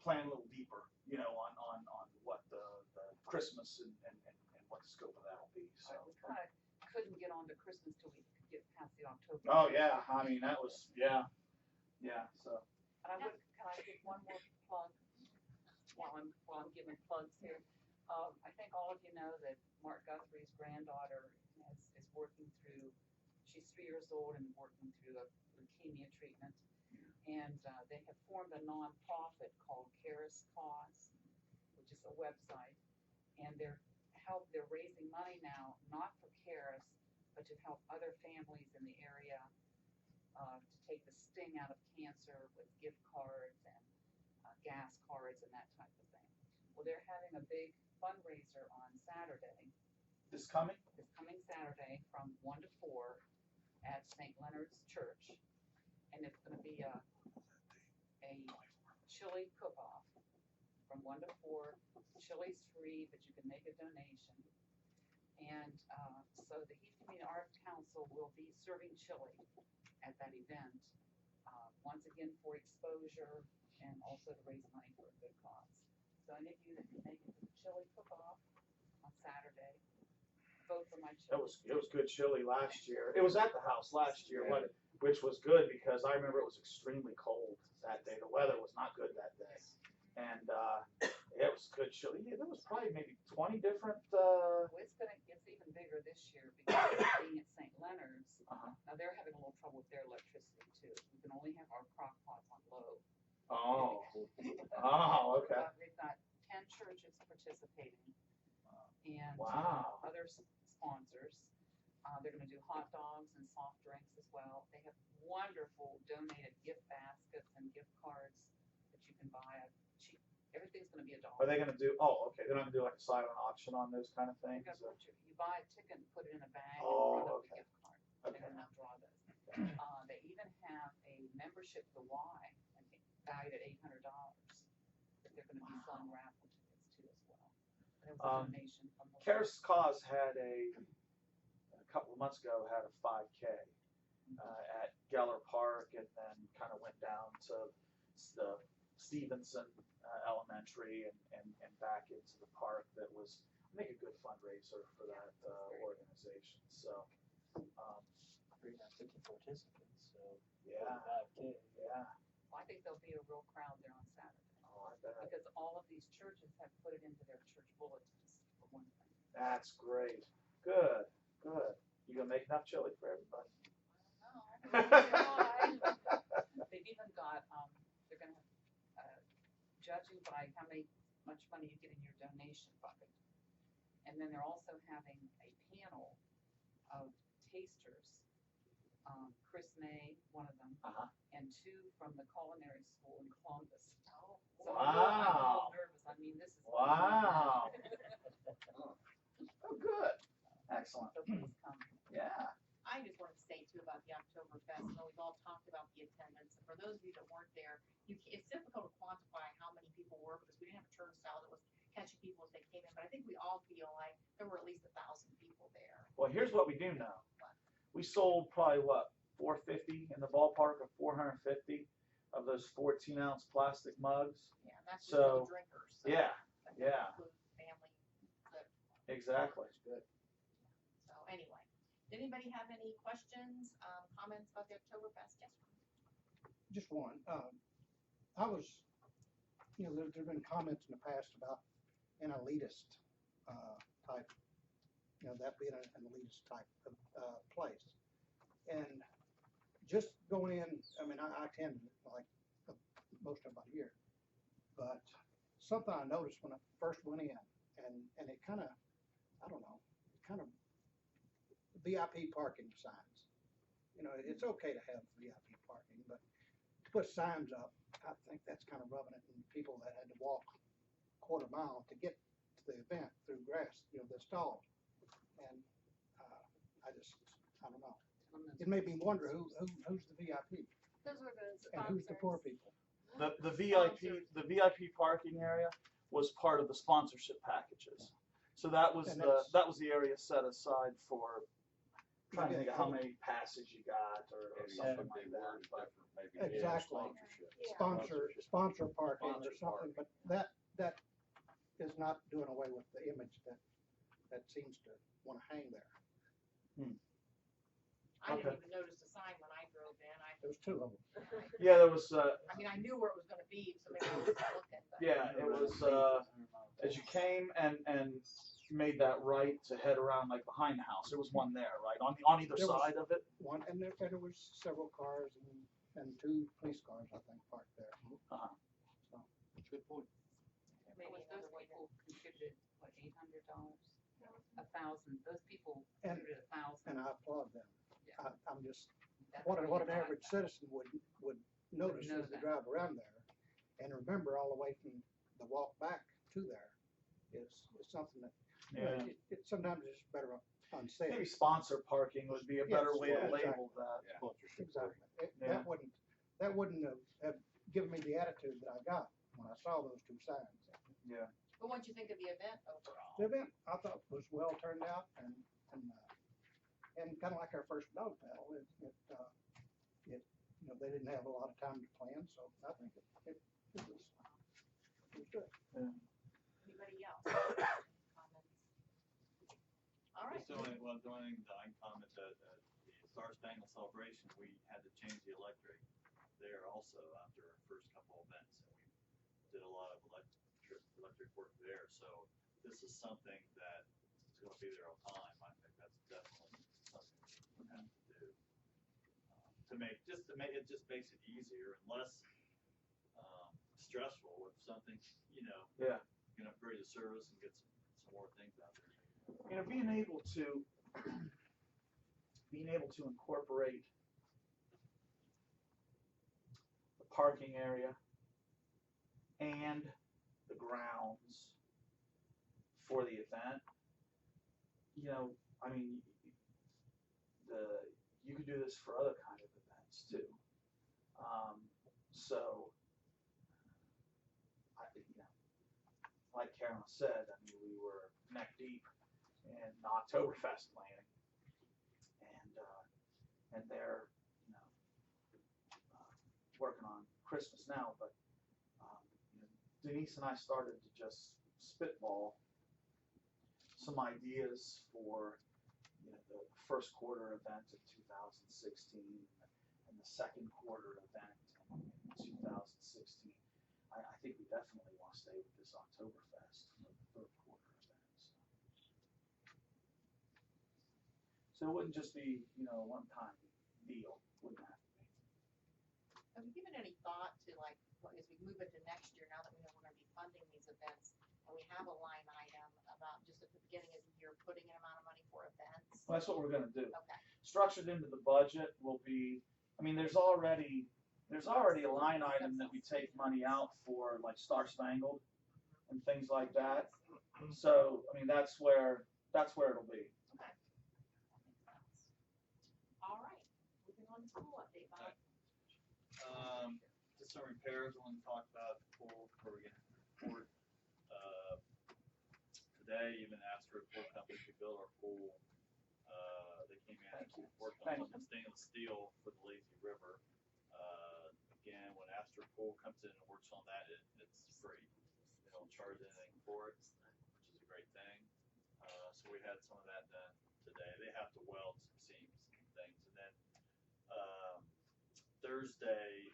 [SPEAKER 2] plan a little deeper, you know, on what the Christmas and what the scope of that will be, so.
[SPEAKER 8] We kind of couldn't get on to Christmas till we could get past the October.
[SPEAKER 2] Oh, yeah, I mean, that was, yeah, so.
[SPEAKER 8] And can I give one more plug while I'm giving plugs here? I think all of you know that Mark Guthrie's granddaughter is working through, she's 3 years old and working through a leukemia treatment. And they have formed a nonprofit called Caris Cause, which is a website. And they're raising money now, not for Caris, but to help other families in the area to take the sting out of cancer with gift cards and gas cards and that type of thing. Well, they're having a big fundraiser on Saturday.
[SPEAKER 2] This coming
[SPEAKER 8] Saturday from 1 to 4 at St. Leonard's Church. And it's going to be a chili cook-off from 1 to 4. Chili's free, but you can make a donation. And so the Heath Community Arts Council will be serving chili at that event, once again for exposure and also to raise money for a good cause. So any of you that can make it to the chili cook-off on Saturday, vote for my chili.
[SPEAKER 2] It was good chili last year. It was at the house last year, which was good because I remember it was extremely cold that day. The weather was not good that day. And it was good chili. Yeah, there was probably maybe 20 different.
[SPEAKER 8] Well, it's even bigger this year because being at St. Leonard's, now they're having a little trouble with their electricity too. We can only have our crock pots on low.
[SPEAKER 2] Oh, okay.
[SPEAKER 8] They've got 10 churches participating and
[SPEAKER 2] Wow.
[SPEAKER 8] other sponsors. They're going to do hot dogs and soft drinks as well. They have wonderful donated gift baskets and gift cards that you can buy. Everything's going to be $1.
[SPEAKER 2] Are they going to do? Oh, okay. They're not going to do like a silent auction on those kind of things.
[SPEAKER 8] You buy a ticket and put it in a bag
[SPEAKER 2] Oh,
[SPEAKER 8] and front of
[SPEAKER 2] okay.
[SPEAKER 8] the gift card.
[SPEAKER 2] Okay.
[SPEAKER 8] They're going to draw those. They even have a membership to Y, valued at $800 that they're going to be selling raffle tickets to as well. There was a donation from
[SPEAKER 2] Caris Cause had a couple of months ago had a 5K at Geller Park, and then kind of went down to the Stevenson Elementary and back into the park. That was, I think, a good fundraiser for that organization. So,
[SPEAKER 4] 350 participants. So
[SPEAKER 2] yeah,
[SPEAKER 4] 5K.
[SPEAKER 2] yeah.
[SPEAKER 8] Well, I think there'll be a real crowd there on Saturday.
[SPEAKER 2] Oh, I bet.
[SPEAKER 8] Because all of these churches have put it into their church bulletins, for one thing.
[SPEAKER 2] That's great. Good. You gonna make enough chili for everybody?
[SPEAKER 8] They've even got, they're gonna judging by how much money you get in your donation bucket. And then they're also having a panel of tasters. Chris May, one of them, and 2 from the culinary school in Columbus. So I'm a little nervous. I mean, this is
[SPEAKER 2] Wow. Oh, good. Excellent.
[SPEAKER 8] So please come.
[SPEAKER 2] Yeah.
[SPEAKER 10] I just wanted to say too about the Oktoberfest. You know, we've all talked about the attendance, and for those of you that weren't there, it's difficult to quantify how many people were because we didn't have a turnstile that was catching people as they came in. But I think we all feel like there were at least 1,000 people there.
[SPEAKER 2] Well, here's what we do know. We sold probably 450 in the ballpark of 450 of those 14-ounce plastic mugs.
[SPEAKER 10] Yeah, and that's just for the drinkers. So
[SPEAKER 2] yeah.
[SPEAKER 10] Family.
[SPEAKER 2] Exactly. Good.
[SPEAKER 10] So anyway, did anybody have any questions, comments about the Oktoberfest? Yes.
[SPEAKER 11] Just one. I was, there's been comments in the past about an elitist type, that being an elitist type of place. And just going in, I mean, I attended it like most of about a year, but something I noticed when I first went in, and it kind of, I don't know, kind of VIP parking signs. It's okay to have VIP parking, but to put signs up, I think that's kind of rubbing it in people that had to walk a quarter mile to get to the event through grass, the stall. And I don't know. It made me wonder who's the VIP
[SPEAKER 7] Those were the
[SPEAKER 11] and who's the poor people.
[SPEAKER 2] The VIP parking area was part of the sponsorship packages. So that was the area set aside for trying to think of how many passes you got or
[SPEAKER 9] Maybe
[SPEAKER 2] something
[SPEAKER 9] something
[SPEAKER 2] like that,
[SPEAKER 9] worded
[SPEAKER 2] but.
[SPEAKER 9] different, maybe
[SPEAKER 11] Exactly.
[SPEAKER 9] sponsorship.
[SPEAKER 11] sponsor parking or
[SPEAKER 9] Sponsor
[SPEAKER 11] something, but that is not doing away with the image that seems to wanna hang there.
[SPEAKER 10] I didn't
[SPEAKER 2] Okay.
[SPEAKER 10] even notice the sign when I drove in.
[SPEAKER 11] There's two of them.
[SPEAKER 2] Yeah, there was,
[SPEAKER 10] I mean, I knew where it was gonna be, so maybe I wasn't looking, but.
[SPEAKER 2] yeah, it was, as you came and made that right to head around like behind the house, there was one there, right, on either
[SPEAKER 11] There was-
[SPEAKER 2] side of it?
[SPEAKER 11] One, and there was several cars and two police cars, I think, parked there.
[SPEAKER 9] Good point.
[SPEAKER 8] Maybe another way people contributed, what, $800? 1,000, those people
[SPEAKER 11] And-
[SPEAKER 8] contributed 1,000.
[SPEAKER 11] And I applaud them.
[SPEAKER 8] Yeah.
[SPEAKER 11] I'm just,
[SPEAKER 8] That's
[SPEAKER 11] what
[SPEAKER 8] where
[SPEAKER 11] an
[SPEAKER 8] you
[SPEAKER 11] average
[SPEAKER 8] got that.
[SPEAKER 11] citizen would notice
[SPEAKER 8] know
[SPEAKER 11] as they
[SPEAKER 8] that.
[SPEAKER 11] drive around there. And remember all the way from the walk back to there is something that, you know,
[SPEAKER 2] Yeah.
[SPEAKER 11] it sometimes it's better unsaid.
[SPEAKER 2] Maybe sponsor parking would be a better
[SPEAKER 11] Yes,
[SPEAKER 2] way to
[SPEAKER 11] yeah,
[SPEAKER 2] label that.
[SPEAKER 9] Yeah.
[SPEAKER 3] Sponsorship.
[SPEAKER 11] Exactly.
[SPEAKER 2] Yeah.
[SPEAKER 11] That wouldn't have given me the attitude that I got when I saw those two signs.
[SPEAKER 2] Yeah.
[SPEAKER 10] But what'd you think of the event overall?
[SPEAKER 11] The event, I thought, was well turned out and kind of like our first dog paddle, you know, they didn't have a lot of time to plan, so I think it was good.
[SPEAKER 10] Anybody else? Comments? All right.
[SPEAKER 1] Just the only thing that I can comment that the Star Spangled Celebration, we had to change the electric there also after our first couple events, and we did a lot of electric work there. So this is something that is going to be there all time. I think that's definitely something we have to do it just makes it easier and less stressful if something, you know,
[SPEAKER 2] Yeah.
[SPEAKER 1] you can upgrade the service and get some more things out there.
[SPEAKER 2] You know, being able to incorporate the parking area and the grounds for the event, you know, I mean, you could do this for other kind of events too. So, like Carolyn said, I mean, we were neck deep in Oktoberfest planning, and they're, you know, working on Christmas now. But you know, Denise and I started to just spitball some ideas for, you know, the first quarter event of 2016 and the second quarter event in 2016. I think we definitely want to stay with this Oktoberfest for the third quarter event. So it wouldn't just be, you know, a one-time deal. Wouldn't have to be.
[SPEAKER 10] Have you given any thought to, like, as we move into next year, now that we know we're gonna be funding these events, and we have a line item about just at the beginning of the year, putting an amount of money for events?
[SPEAKER 2] Well, that's what we're going to do.
[SPEAKER 10] Okay.
[SPEAKER 2] Structured into the budget will be, I mean, there's already a line item that we take money out for, like Star Spangled and things like that. So, I mean, that's where it'll be.
[SPEAKER 10] Okay. All right, moving on to pool update, Bob.
[SPEAKER 1] Just some repairs I want to talk about the pool before we get into the report. Today, even asked for a pool company to build our pool. They came in and worked on the stainless steel for the lazy river. Again, when Astor Pool comes in and works on that, it's free. They don't charge anything for it, which is a great thing. So we had some of that done today. They have to weld some seams and things. And then Thursday,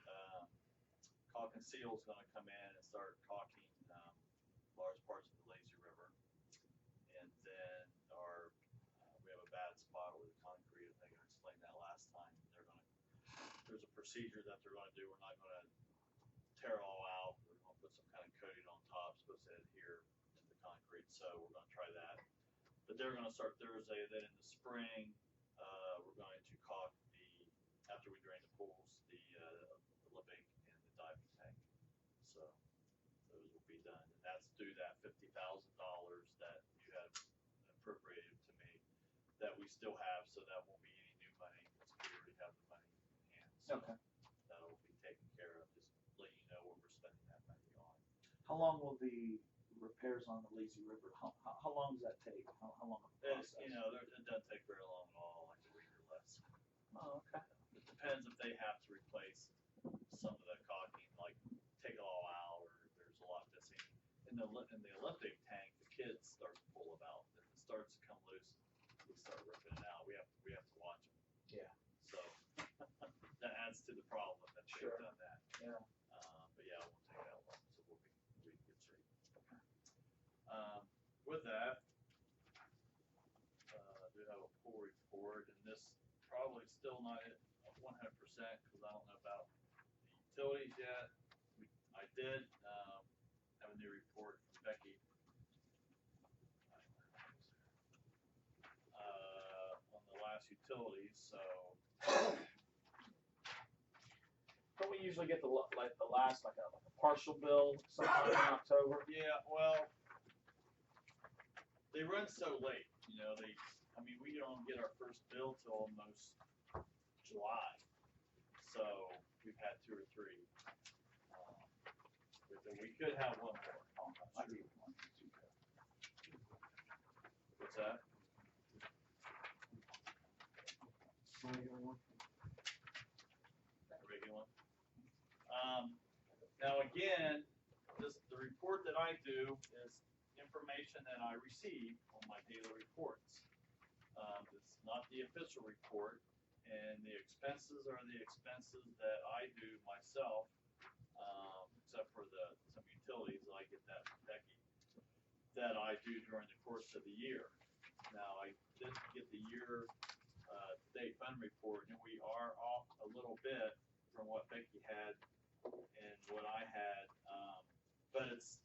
[SPEAKER 1] Caulk and Seal is going to come in and start caulking large parts of the lazy river. And then we have a bad spot with the concrete. I think I explained that last time. There's a procedure that they're going to do. We're not going to tear it all out. We're going to put some kind of coating on top, supposed to adhere to the concrete. So we're going to try that. But they're going to start Thursday. Then in the spring, we're going to caulk after we drain the pools, the lipping and the diving tank. So those will be done. And that's through that $50,000 that you had appropriated to me that we still have. So that won't be any new money because we already have the money in hand. So
[SPEAKER 2] Okay.
[SPEAKER 1] that'll be taken care of. Just let you know what we're spending that money on.
[SPEAKER 2] How long will the repairs on the lazy river? How long does that take? How long of a process?
[SPEAKER 1] You know, it doesn't take very long at all, like a week they have to replace some of the caulking, like take it all out, or there's a lot missing. In the Olympic tank, the kids start to pull them out. If it starts to come loose, we start ripping it out. We have to watch them.
[SPEAKER 2] Yeah.
[SPEAKER 1] So that adds to the problem that they've
[SPEAKER 2] Sure.
[SPEAKER 1] done that.
[SPEAKER 2] Yeah.
[SPEAKER 1] But yeah, it won't take that long, so we'll be in good shape. With that, I do have a pool report, and this probably still not at 100% because I don't know about the utilities yet. I did have a new report from Becky on the last utilities, so.
[SPEAKER 2] Don't we usually get the last like a partial bill sometime in October?
[SPEAKER 1] Yeah, well, they run so late, you know, we don't get our first bill till almost July. So we've had 2 or 3. We could have one more. What's that? A regular one. Now again, the report that I do is information that I receive on my daily reports. It's not the official report, and the expenses are the expenses that I do myself, except for some utilities I get that from Becky, that I do during the course of the year. Now I did get the year state fund report, and we are off a little bit from what Becky had and what I had, but it's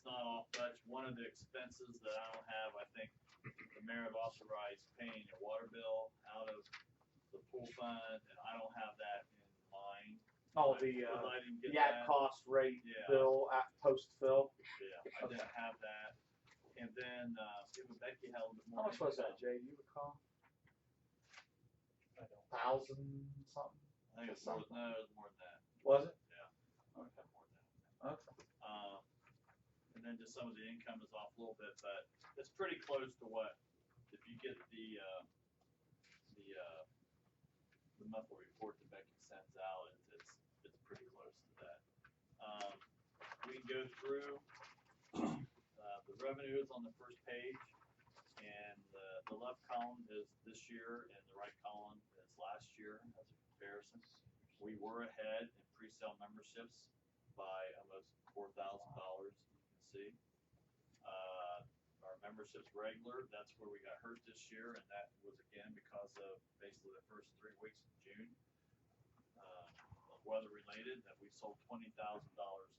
[SPEAKER 1] not off much. One of the expenses that I don't have, I think the mayor had authorized paying a water bill out of the pool fund, and I don't have that in line.
[SPEAKER 2] Oh,
[SPEAKER 1] I didn't get
[SPEAKER 2] at
[SPEAKER 1] that.
[SPEAKER 2] cost rate
[SPEAKER 1] Yeah.
[SPEAKER 2] bill at post fill.
[SPEAKER 1] Yeah, I didn't have that. And then even Becky had a little bit more.
[SPEAKER 2] How much was that, Jay? Do you recall?
[SPEAKER 4] I don't.
[SPEAKER 2] 1,000 something?
[SPEAKER 1] I think it was more, no, it was more than that.
[SPEAKER 2] Was it?
[SPEAKER 1] Yeah, I would have more than that.
[SPEAKER 2] Okay.
[SPEAKER 1] And then just some of the income is off a little bit, but it's pretty close to what, if you get the monthly report that Becky sends out, it's pretty close to that. We can go through, the revenue is on the first page, and the left column is this year, and the right column is last year as a comparison. We were ahead in pre-sale memberships by almost $4,000, you can see. Our memberships regular, that's where we got hurt this year, and that was again because of basically the first 3 weeks of June. Weather related, that we sold $20,000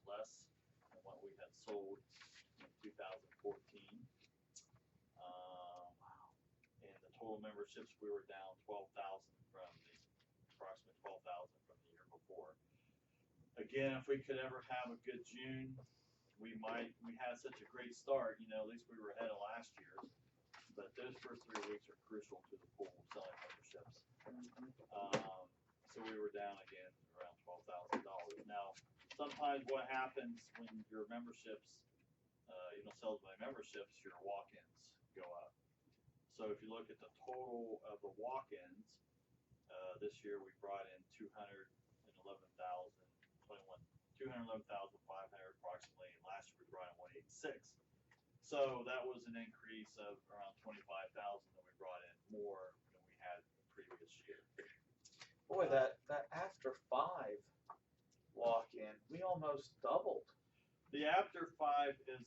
[SPEAKER 1] less than what we had sold in 2014. And the total memberships, we were down 12,000 from approximately 12,000 from the year before. Again, if we could ever have a good June, we had such a great start, you know, at least we were ahead of last year's, but those first 3 weeks are crucial to the pool selling memberships. So we were down again around $12,000. Now, sometimes what happens when your memberships, you don't sell as many memberships, your walk-ins go up. So if you look at the total of the walk-ins, this year we brought in 211,500 approximately, and last year we brought in 186. So that was an increase of around 25,000 that we brought in more than we had the previous year.
[SPEAKER 2] Boy, that after 5 walk-in, we almost doubled.
[SPEAKER 1] The after 5 is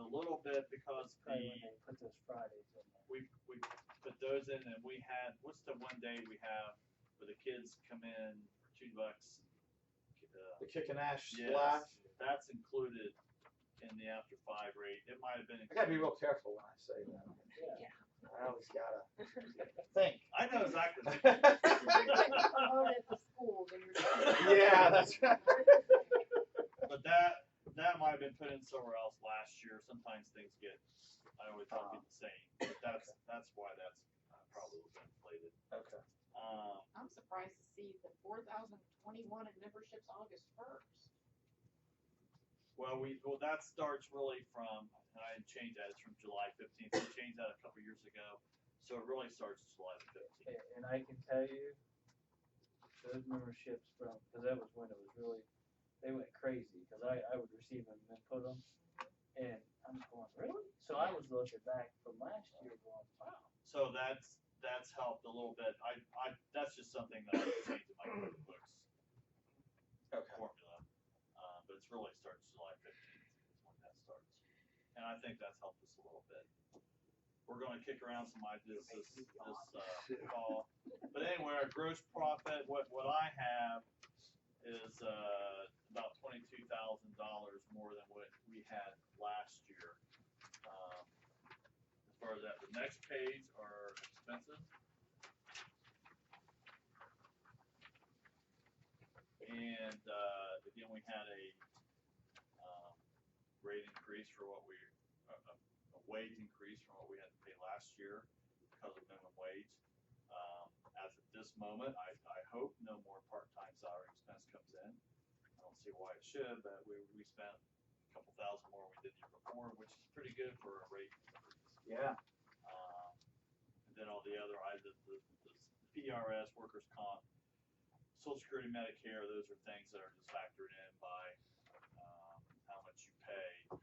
[SPEAKER 1] a little bit because
[SPEAKER 4] Probably when they put those Fridays in there.
[SPEAKER 1] we put those in, and we had, what's the one day we have where the kids come in for $2?
[SPEAKER 2] The kick and ash
[SPEAKER 1] Yes,
[SPEAKER 2] splash.
[SPEAKER 1] that's included in the after 5 rate. It might have been.
[SPEAKER 2] I gotta be real careful when I say that.
[SPEAKER 8] Yeah.
[SPEAKER 2] I always gotta think.
[SPEAKER 1] I know exactly.
[SPEAKER 10] Promote at the schools and you're.
[SPEAKER 2] Yeah, that's right.
[SPEAKER 1] But that might have been put in somewhere else last year. Sometimes things get, I always thought it'd be the same, but that's why that's probably a little bit inflated.
[SPEAKER 2] Okay.
[SPEAKER 10] I'm surprised to see the 4,021 in memberships August 1st.
[SPEAKER 1] Well, that starts really from, and I didn't change that, it's from July 15th. We changed that a couple years ago. So it really starts July 15th.
[SPEAKER 4] And I can tell you, those memberships from, because that was when it was really, they went crazy, because I would receive them and put them, and I'm going, really? So I was looking back from last year going, wow.
[SPEAKER 1] So that's helped a little bit. That's just something that I changed in my QuickBooks formula. But it's really starts July 15th is when that starts. And I think that's helped us a little bit. We're gonna kick around some ideas this fall. But anyway, our gross profit, what I have is about $22,000 more than what we had last year. As far as that, the next page are expenses. And again, we had a rate increase for what a wage increase from what we had to pay last year because of minimum wage. As of this moment, I hope no more part-time salary expense comes in. I don't see why it should, but we spent a couple thousand more than we did the year before, which is pretty good for a rate increase.
[SPEAKER 2] Yeah.
[SPEAKER 1] And then all the other items, the PRS, workers' comp, Social Security, Medicare, those are things that are just factored in by how much you pay,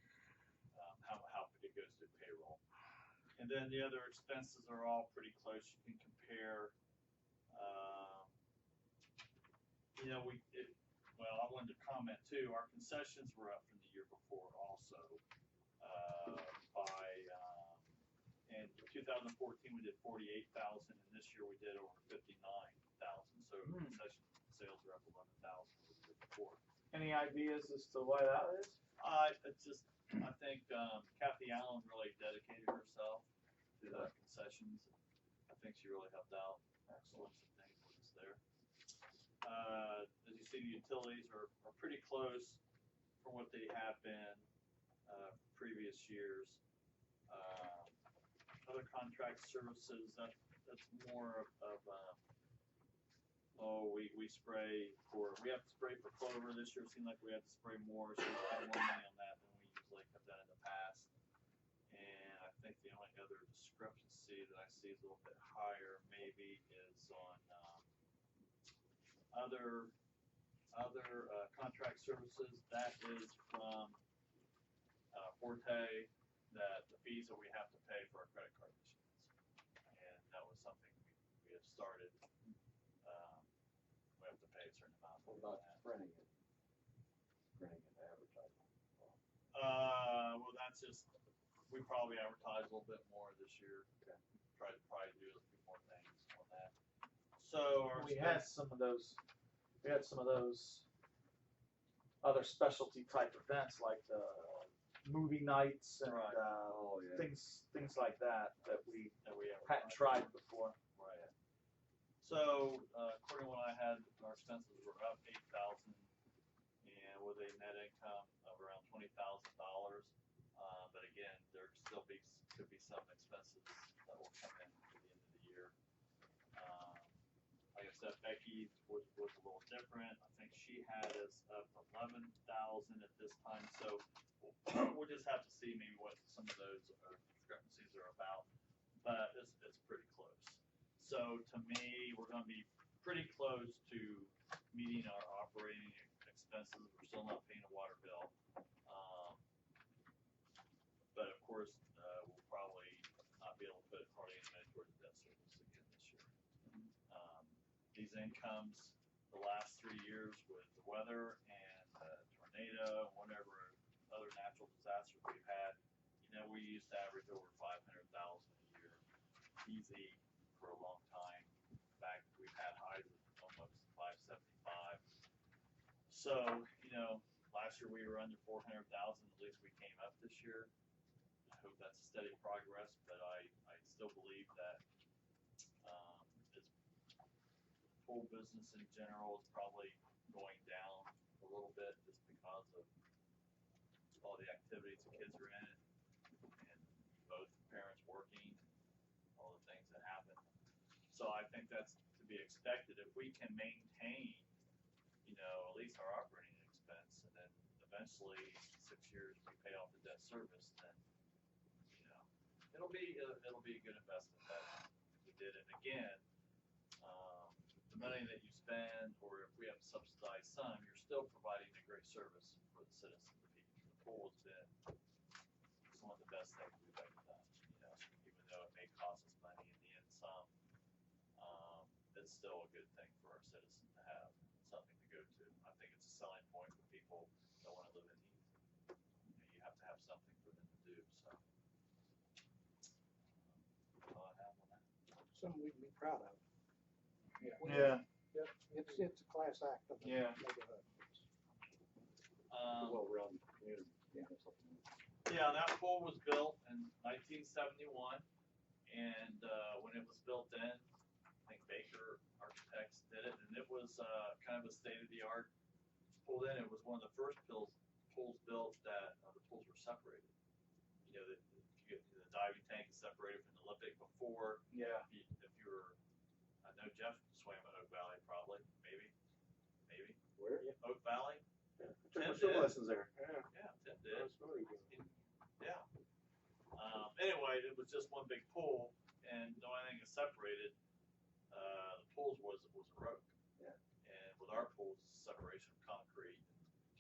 [SPEAKER 1] how it goes to payroll. And then the other expenses are all pretty close. You can compare. Well, I wanted to comment too. Our concessions were up from the year before also. In 2014 we did 48,000, and this year we did over 59,000. So concession sales are up 11,000 from the year before.
[SPEAKER 2] Any ideas as to why that is?
[SPEAKER 1] I think Kathy Allen really dedicated herself to the concessions. I think she really helped out. Excellent some things with us there. As you see, the utilities are pretty close from what they have been previous years. Other contract services, that's more of we spray we have to spray for clover this year. It seemed like we had to spray more, so we spent more money on that than we usually have done in the past. And I think the only other discrepancy that I see is a little bit higher maybe is on other contract services. That is from Forte, that the fees that we have to pay for our credit card machines. And that was something we have started. We have to pay a certain amount.
[SPEAKER 9] What about printing it? Printing and advertising.
[SPEAKER 1] Well, that's just, we probably advertise a little bit more this year.
[SPEAKER 9] Okay.
[SPEAKER 1] Try to probably do a few more things on that. So
[SPEAKER 2] We had some of those other specialty type events like the movie nights and
[SPEAKER 1] Right.
[SPEAKER 2] things like that we hadn't
[SPEAKER 1] advertise.
[SPEAKER 2] tried before.
[SPEAKER 1] Right. So, according to what I had, our expenses were up 8,000, and with a net income of around $20,000. But again, there could be some expenses that will come in at the end of the year. Like I said, Becky was a little different. I think she had us up 11,000 at this time. So we'll just have to see maybe what some of those discrepancies are about. But it's pretty close. So to me, we're going to be pretty close to meeting our operating expenses. We're still not paying a water bill. But of course, we'll probably not be able to put hardly any money towards debt service again this year. These incomes, the last 3 years with the weather and tornado, whatever other natural disasters we've had, we used to average over 500,000 a year, easy for a long time. In fact, we've had highs of almost 575. So, last year we were under 400,000. At least we came up this year. I hope that's steady progress, but I still believe that full business in general is probably going down a little bit just because of all the activities the kids are in, and both parents working, and all the things that happen. So I think that's to be expected. If we can maintain, at least our operating expense, and then eventually 6 years we pay off the debt service, then it'll be a good investment that we did. And again, the money that you been, or if we have subsidized some, you're still providing a great service for the citizen. The pool has been one of the best things we've ever done. Even though it may cost us money in the end some, it's still a good thing for our citizens to have something to go to. I think it's a selling point for people that want to live in Heath. You have to have something for them to do. So, that's all I have on that.
[SPEAKER 11] Something we can be proud of.
[SPEAKER 6] Yeah.
[SPEAKER 11] Yep, it's a class act of the
[SPEAKER 6] Yeah.
[SPEAKER 11] neighborhood.
[SPEAKER 3] Well-rounded community.
[SPEAKER 11] Yeah.
[SPEAKER 1] Yeah, that pool was built in 1971, and when it was built in, I think Baker Architects did it, and it was kind of a state-of-the-art pool. Then it was one of the first pools built that the pools were separated. The diving tank is separated from the Olympic before.
[SPEAKER 6] Yeah.
[SPEAKER 1] If you were, I know Jeff swam at Oak Valley, probably, maybe.
[SPEAKER 3] Where?
[SPEAKER 1] Oak Valley.
[SPEAKER 6] Took my
[SPEAKER 1] Tim
[SPEAKER 6] swim
[SPEAKER 1] did.
[SPEAKER 6] lessons there.
[SPEAKER 1] Yeah, Tim did.
[SPEAKER 3] That's very good.
[SPEAKER 1] Yeah. Anyway, it was just one big pool, and the only thing that separated the pools was a rope.
[SPEAKER 6] Yeah.
[SPEAKER 1] And with our pools, it's a separation of concrete.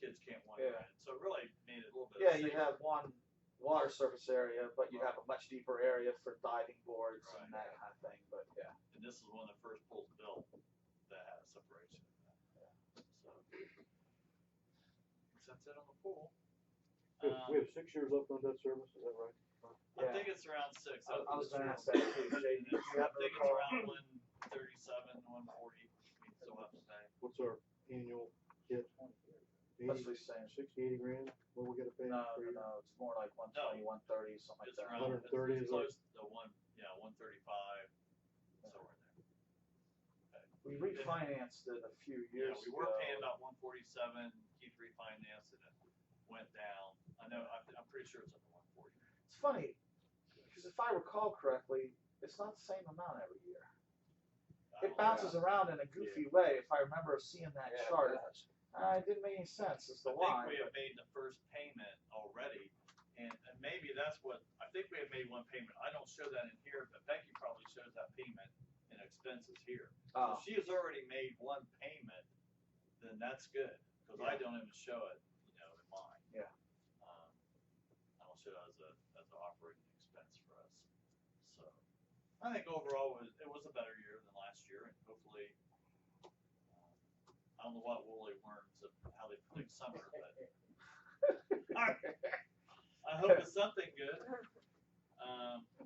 [SPEAKER 1] Kids can't wander
[SPEAKER 6] Yeah.
[SPEAKER 1] in, so it really made it a little bit.
[SPEAKER 6] Yeah, you have one water surface area, but you have a much deeper area for diving boards and that kind of thing. But yeah.
[SPEAKER 1] And this is one of the first pools built that had a separation. So that's it on the pool.
[SPEAKER 3] We have 6 years left on debt service, is that right?
[SPEAKER 1] I think it's around 6.
[SPEAKER 6] I was going to ask that too, Shai. Do you
[SPEAKER 1] I
[SPEAKER 6] happen to
[SPEAKER 1] think it's
[SPEAKER 6] recall?
[SPEAKER 1] around 137, 140. We still have to pay.
[SPEAKER 3] What's our annual hit?
[SPEAKER 6] That's what he's saying.
[SPEAKER 3] 60, 80 grand? What we gotta pay
[SPEAKER 6] No,
[SPEAKER 3] per year?
[SPEAKER 6] no, it's more like 120, 130, something like
[SPEAKER 1] It's
[SPEAKER 6] that.
[SPEAKER 1] around,
[SPEAKER 3] 130
[SPEAKER 1] it's
[SPEAKER 3] is
[SPEAKER 1] close to 135, somewhere in there.
[SPEAKER 6] We refinanced it a few
[SPEAKER 1] Yeah,
[SPEAKER 6] years
[SPEAKER 1] we were
[SPEAKER 6] ago.
[SPEAKER 1] paying about 147. Keith refinanced it and went down. I know, I'm pretty sure it's under 140.
[SPEAKER 6] It's funny, because if I recall correctly, it's not the same amount every year.
[SPEAKER 1] I
[SPEAKER 6] It
[SPEAKER 1] don't know.
[SPEAKER 6] bounces around in a goofy way. If I remember seeing that chart, it didn't make any sense as to
[SPEAKER 1] I
[SPEAKER 6] why.
[SPEAKER 1] think we have made the first payment already, and maybe that's what, I think we have made one payment. I don't show that in here, but Becky probably shows that payment in expenses here. So
[SPEAKER 6] Oh.
[SPEAKER 1] if she has already made one payment, then that's good, because I don't even show it, in mine.
[SPEAKER 6] Yeah.
[SPEAKER 1] I don't show it as an operating expense for us. So I think overall it was a better year than last year, and hopefully, I don't know what Wooly worms of how they predict summer, but I hope it's something good.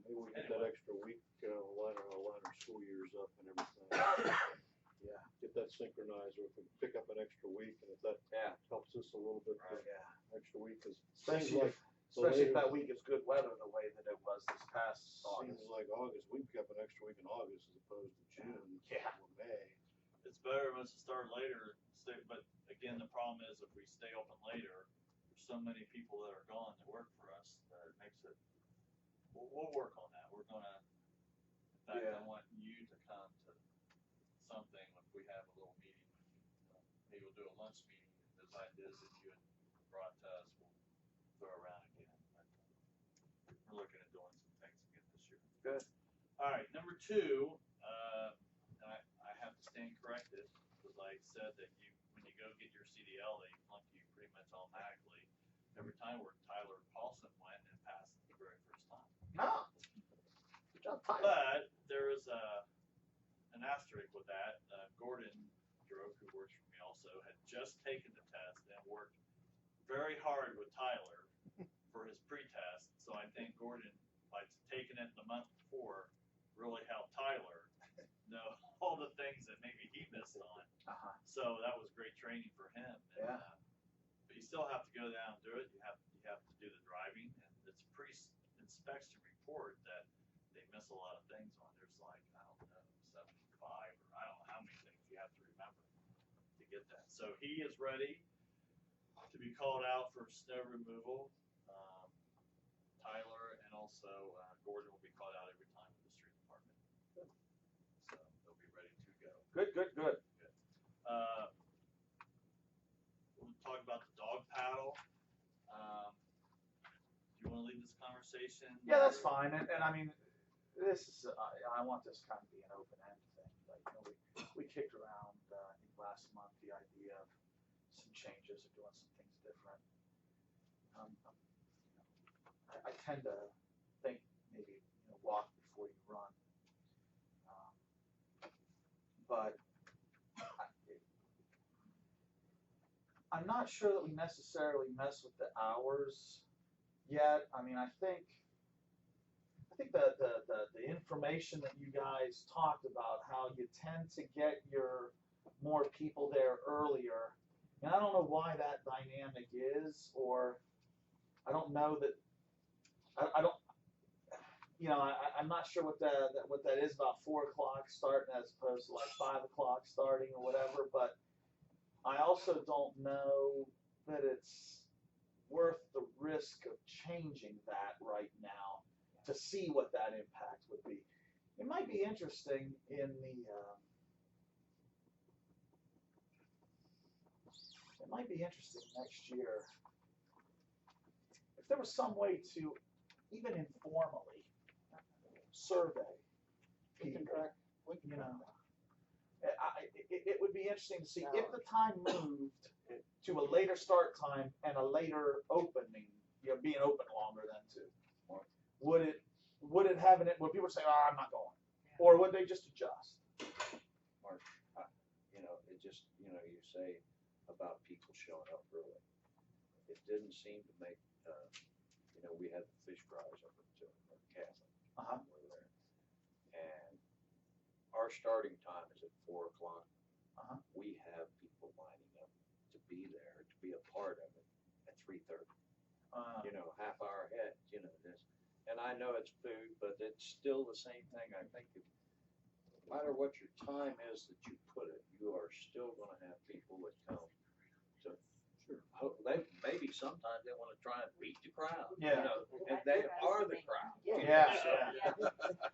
[SPEAKER 3] Maybe we get that extra week, line our school years up and everything.
[SPEAKER 6] Yeah.
[SPEAKER 3] Get that synchronized, or if we pick up an extra week, and if that helps us a little bit,
[SPEAKER 6] Yeah.
[SPEAKER 3] extra week, because
[SPEAKER 6] Especially if, that week is good weather the way that it was this past
[SPEAKER 3] seems
[SPEAKER 6] August.
[SPEAKER 3] like August, we pick up an extra week in August as opposed to June or May.
[SPEAKER 1] It's better when it's start later, but again, the problem is if we stay open later, there's so many people that are gone that work for us that it makes it. We'll work on that. We're gonna. In fact, I want you to come to something if we have a little meeting. Maybe we'll do a lunch meeting. Those ideas that you had brought to us, we'll throw around again. But we're looking at doing some things again this year.
[SPEAKER 6] Good.
[SPEAKER 1] All right, number 2. I have to stand corrected because I said that when you go get your CDL, they flunk you pretty much automatically every time where Tyler Paulson went and passed the very first time.
[SPEAKER 6] No. Good job, Tyler.
[SPEAKER 1] But there is an asterisk with that. Gordon Drove, who works for me also, had just taken the test and worked very hard with Tyler for his pre-test. So I think Gordon, by taking it the month before, really helped Tyler know all the things that maybe he missed on. So that was great training for him. And, but you still have to go down and do it. You have to do the driving, and it's a pre-inspection report that they miss a lot of things on. There's like, I don't know, 75 or I don't know how many things you have to remember to get that. So he is ready to be called out for snow removal. Tyler and also Gordon will be called out every time with the street department. So they'll be ready to go.
[SPEAKER 6] Good.
[SPEAKER 1] We'll talk about the dog paddle. Do you want to lead this conversation?
[SPEAKER 6] Yeah, that's fine. And I mean, this is I want this kind of be an open-end thing. Like we kicked around changes or doing some things different. I tend to think maybe walk before you run, but I'm not sure that we necessarily mess with the hours yet. I mean, I think the information that you guys talked about, how you tend to get your more people there earlier, and I don't know why that dynamic is, or I don't know that I don't. I'm not sure what that is about 4 o'clock starting as opposed to like 5 o'clock starting or whatever, but I also don't know that it's worth the risk of changing that right now to see what that impact would be. It might be interesting in the next year if there was some way to even informally survey people. It would be interesting to see if the time moved to a later start time and a later opening, being open longer than 2. Would it have would people say, "Oh, I'm not going," or would they just adjust?
[SPEAKER 9] Mark, it just you say about people showing up early. It didn't seem to make. We had the fish fries up at Catholic. We're there, and our starting time is at 4 o'clock. We have people lining up to be there, to be a part of it at 3:30. Half hour ahead. This, and I know it's food, but it's still the same thing. I think no matter what your time is that you put it, you are still going to have people that come. They maybe sometimes they want to try and beat the crowd.
[SPEAKER 6] Yeah.
[SPEAKER 9] And they are the crowd.
[SPEAKER 6] Yeah.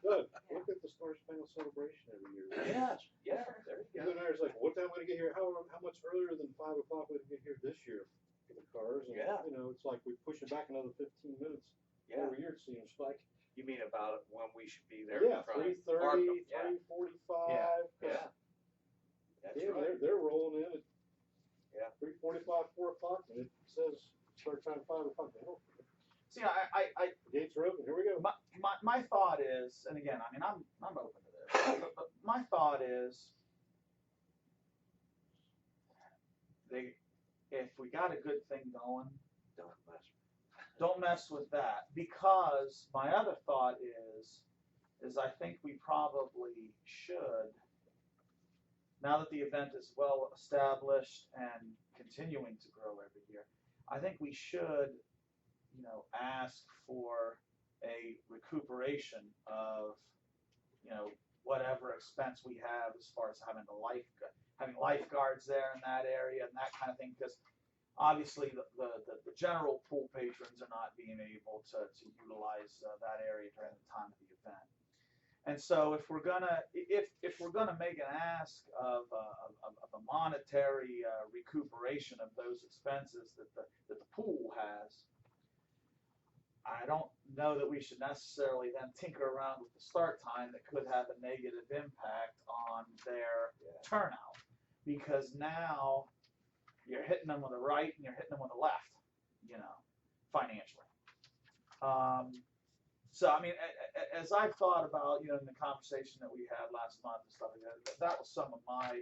[SPEAKER 3] Good. Look at the Star Spangled Celebration every year.
[SPEAKER 9] Yes. Yeah. There you go.
[SPEAKER 3] And I was like, what time are we gonna get here? How much earlier than 5 o'clock we get here this year for the cars? And, it's like we push it back another 15 minutes.
[SPEAKER 9] Yeah.
[SPEAKER 3] Every year it seems like.
[SPEAKER 9] You mean about when we should be there?
[SPEAKER 3] Yeah, 3:30, 3:45.
[SPEAKER 9] Yeah. That's
[SPEAKER 3] Yeah,
[SPEAKER 9] right.
[SPEAKER 3] they're rolling in at 3:45, 4 o'clock, and it says start time 5 o'clock.
[SPEAKER 6] See, I
[SPEAKER 3] the gates are open. Here we go.
[SPEAKER 6] My thought is, and again, I mean, I'm open to this, but my thought is, if we got a good thing going, don't mess with that, because my other thought is I think we probably should, now that the event is well established and continuing to grow every year, I think we should, ask for a recuperation of, whatever expense we have as far as having lifeguards there in that area and that kind of thing, because obviously the general pool patrons are not being able to utilize that area during the time of the event. And so if we're gonna make an ask of a monetary recuperation of those expenses that the pool has, I don't know that we should necessarily then tinker around with the start time that could have a negative impact on their turnout, because now you're hitting them with the right and you're hitting them with the left, financially. So, I mean, as I've thought about, in the conversation that we had last month and stuff like that was some of my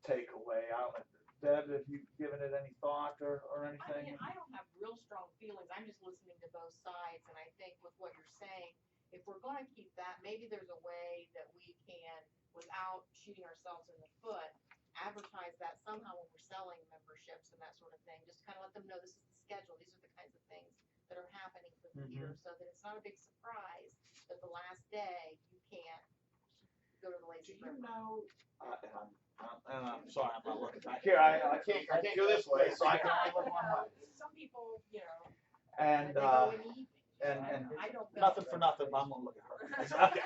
[SPEAKER 6] takeaway. I don't know, Deb, have you given it any thought or anything?
[SPEAKER 10] I don't have real strong feelings. I'm just listening to both sides, and I think with what you're saying, if we're going to keep that, maybe there's a way that we can, without shooting ourselves in the foot, advertise that somehow when we're selling memberships and that sort of thing. Just kind of let them know this is the schedule. These are the kinds of things that are happening for the year, so that it's not a big surprise that the last day you can't go to the lazy river.
[SPEAKER 6] And I'm sorry, I'm not looking back here. I can't go this way, so I can only look one way.
[SPEAKER 10] Some people,
[SPEAKER 6] And
[SPEAKER 10] they go in the evening.
[SPEAKER 6] and
[SPEAKER 10] I don't know.
[SPEAKER 6] nothing for nothing, but I'm gonna look at her. Okay.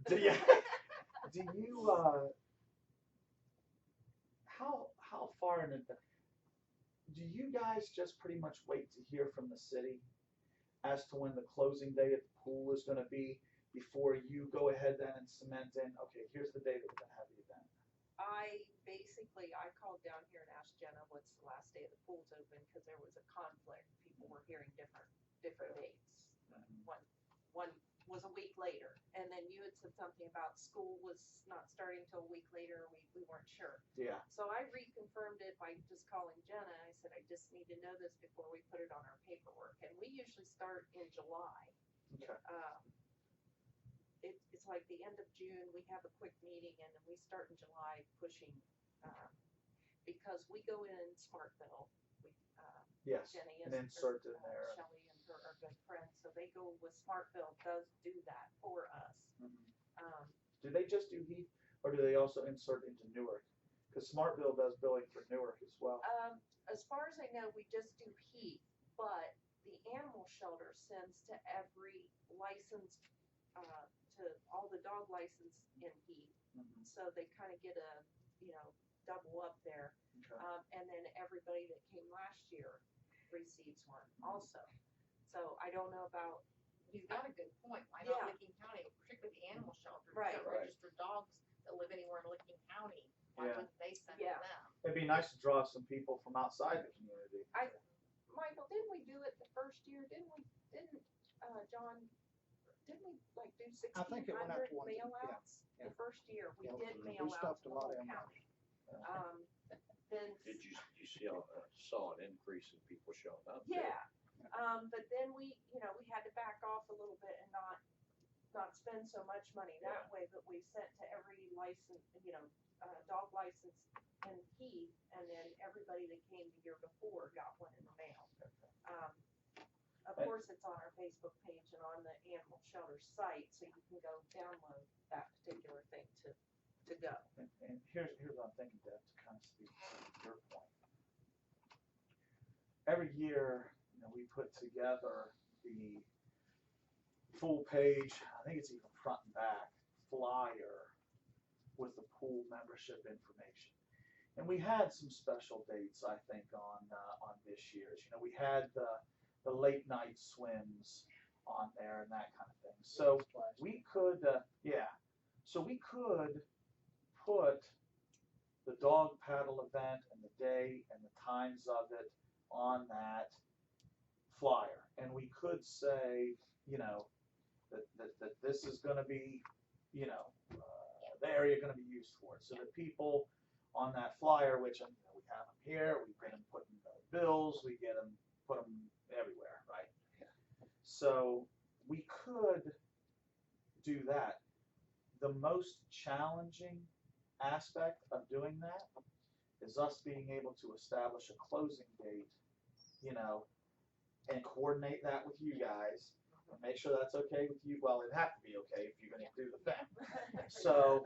[SPEAKER 6] Do you how far in advance do you guys just pretty much wait to hear from the city as to when the closing day at the pool is going to be before you go ahead then and cement in, okay, here's the day that we're going to have the event?
[SPEAKER 8] I called down here
[SPEAKER 12] was a week later. And then you had said something about school was not starting till a week later, we weren't sure.
[SPEAKER 6] Yeah.
[SPEAKER 12] So I reconfirmed it by just calling Jenna. I said, I just need to know this before we put it on our paperwork. And we usually start in July.
[SPEAKER 6] Okay.
[SPEAKER 12] It's like the end of June, we have a quick meeting, and then we start in July pushing, because we go in Smartville.
[SPEAKER 6] Yes.
[SPEAKER 12] Jenny
[SPEAKER 6] And
[SPEAKER 12] is,
[SPEAKER 6] insert in there.
[SPEAKER 12] Shelley and her are good friends, so they go with Smartville, does do that for us.
[SPEAKER 6] Mhm. Do they just do Heath, or do they also insert into Newark? Because Smartville does billing for Newark as well.
[SPEAKER 12] As far as I know, we just do Heath, but the animal shelter sends to every licensed, to all the dog license in Heath.
[SPEAKER 6] Mhm.
[SPEAKER 12] So they kind of get a, double up there.
[SPEAKER 6] Okay.
[SPEAKER 12] And then everybody that came last year receives one also. So I don't know about,
[SPEAKER 10] He's got a good point. Why
[SPEAKER 12] Yeah.
[SPEAKER 10] not Licking County, particularly the animal shelter?
[SPEAKER 12] Right.
[SPEAKER 10] They've got
[SPEAKER 6] Right.
[SPEAKER 10] registered dogs that live anywhere in Licking County. Why
[SPEAKER 6] Yeah.
[SPEAKER 10] wouldn't they send
[SPEAKER 12] Yeah.
[SPEAKER 10] them?
[SPEAKER 6] It'd be nice to draw some people from outside the community.
[SPEAKER 12] Michael, didn't we do it the first year? John, didn't we like do
[SPEAKER 11] I think it went out
[SPEAKER 12] 1,600
[SPEAKER 11] to one,
[SPEAKER 12] mail
[SPEAKER 11] yeah,
[SPEAKER 12] outs?
[SPEAKER 11] yeah.
[SPEAKER 12] The first year, we
[SPEAKER 11] Yeah,
[SPEAKER 12] did
[SPEAKER 11] we
[SPEAKER 12] mail out
[SPEAKER 11] stuffed
[SPEAKER 12] to
[SPEAKER 11] a
[SPEAKER 12] the
[SPEAKER 11] lot
[SPEAKER 12] whole
[SPEAKER 11] of them.
[SPEAKER 12] county. Then,
[SPEAKER 9] Did you saw an increase in people showing up?
[SPEAKER 12] yeah, but then we had to back off a little bit and not spend so much money that way, but we sent to every license, dog license in Heath, and then everybody that came the year before got one in the mail. Of course, it's on our Facebook page and on the animal shelter site, so you can go download that particular thing to go.
[SPEAKER 6] And here's what I'm thinking, Deb, to kind of speak to your point. Every year, we put together the full page, I think it's even front and back, flyer with the pool membership information. And we had some special dates, I think, on this year's. We had the late night swims on there and that kind of thing. So we could, so we could put the dog paddle event and the day and the times of it on that flyer. And we could say, that this is going to be, the area going to be used for it. So the people on that flyer, which we have them here, we get them put in the bills, we get them, put them everywhere, right? So we could do that. The most challenging aspect of doing that is us being able to establish a closing date, and coordinate that with you guys and make sure that's okay with you. Well, it'd have to be okay if you're going to do the thing. So,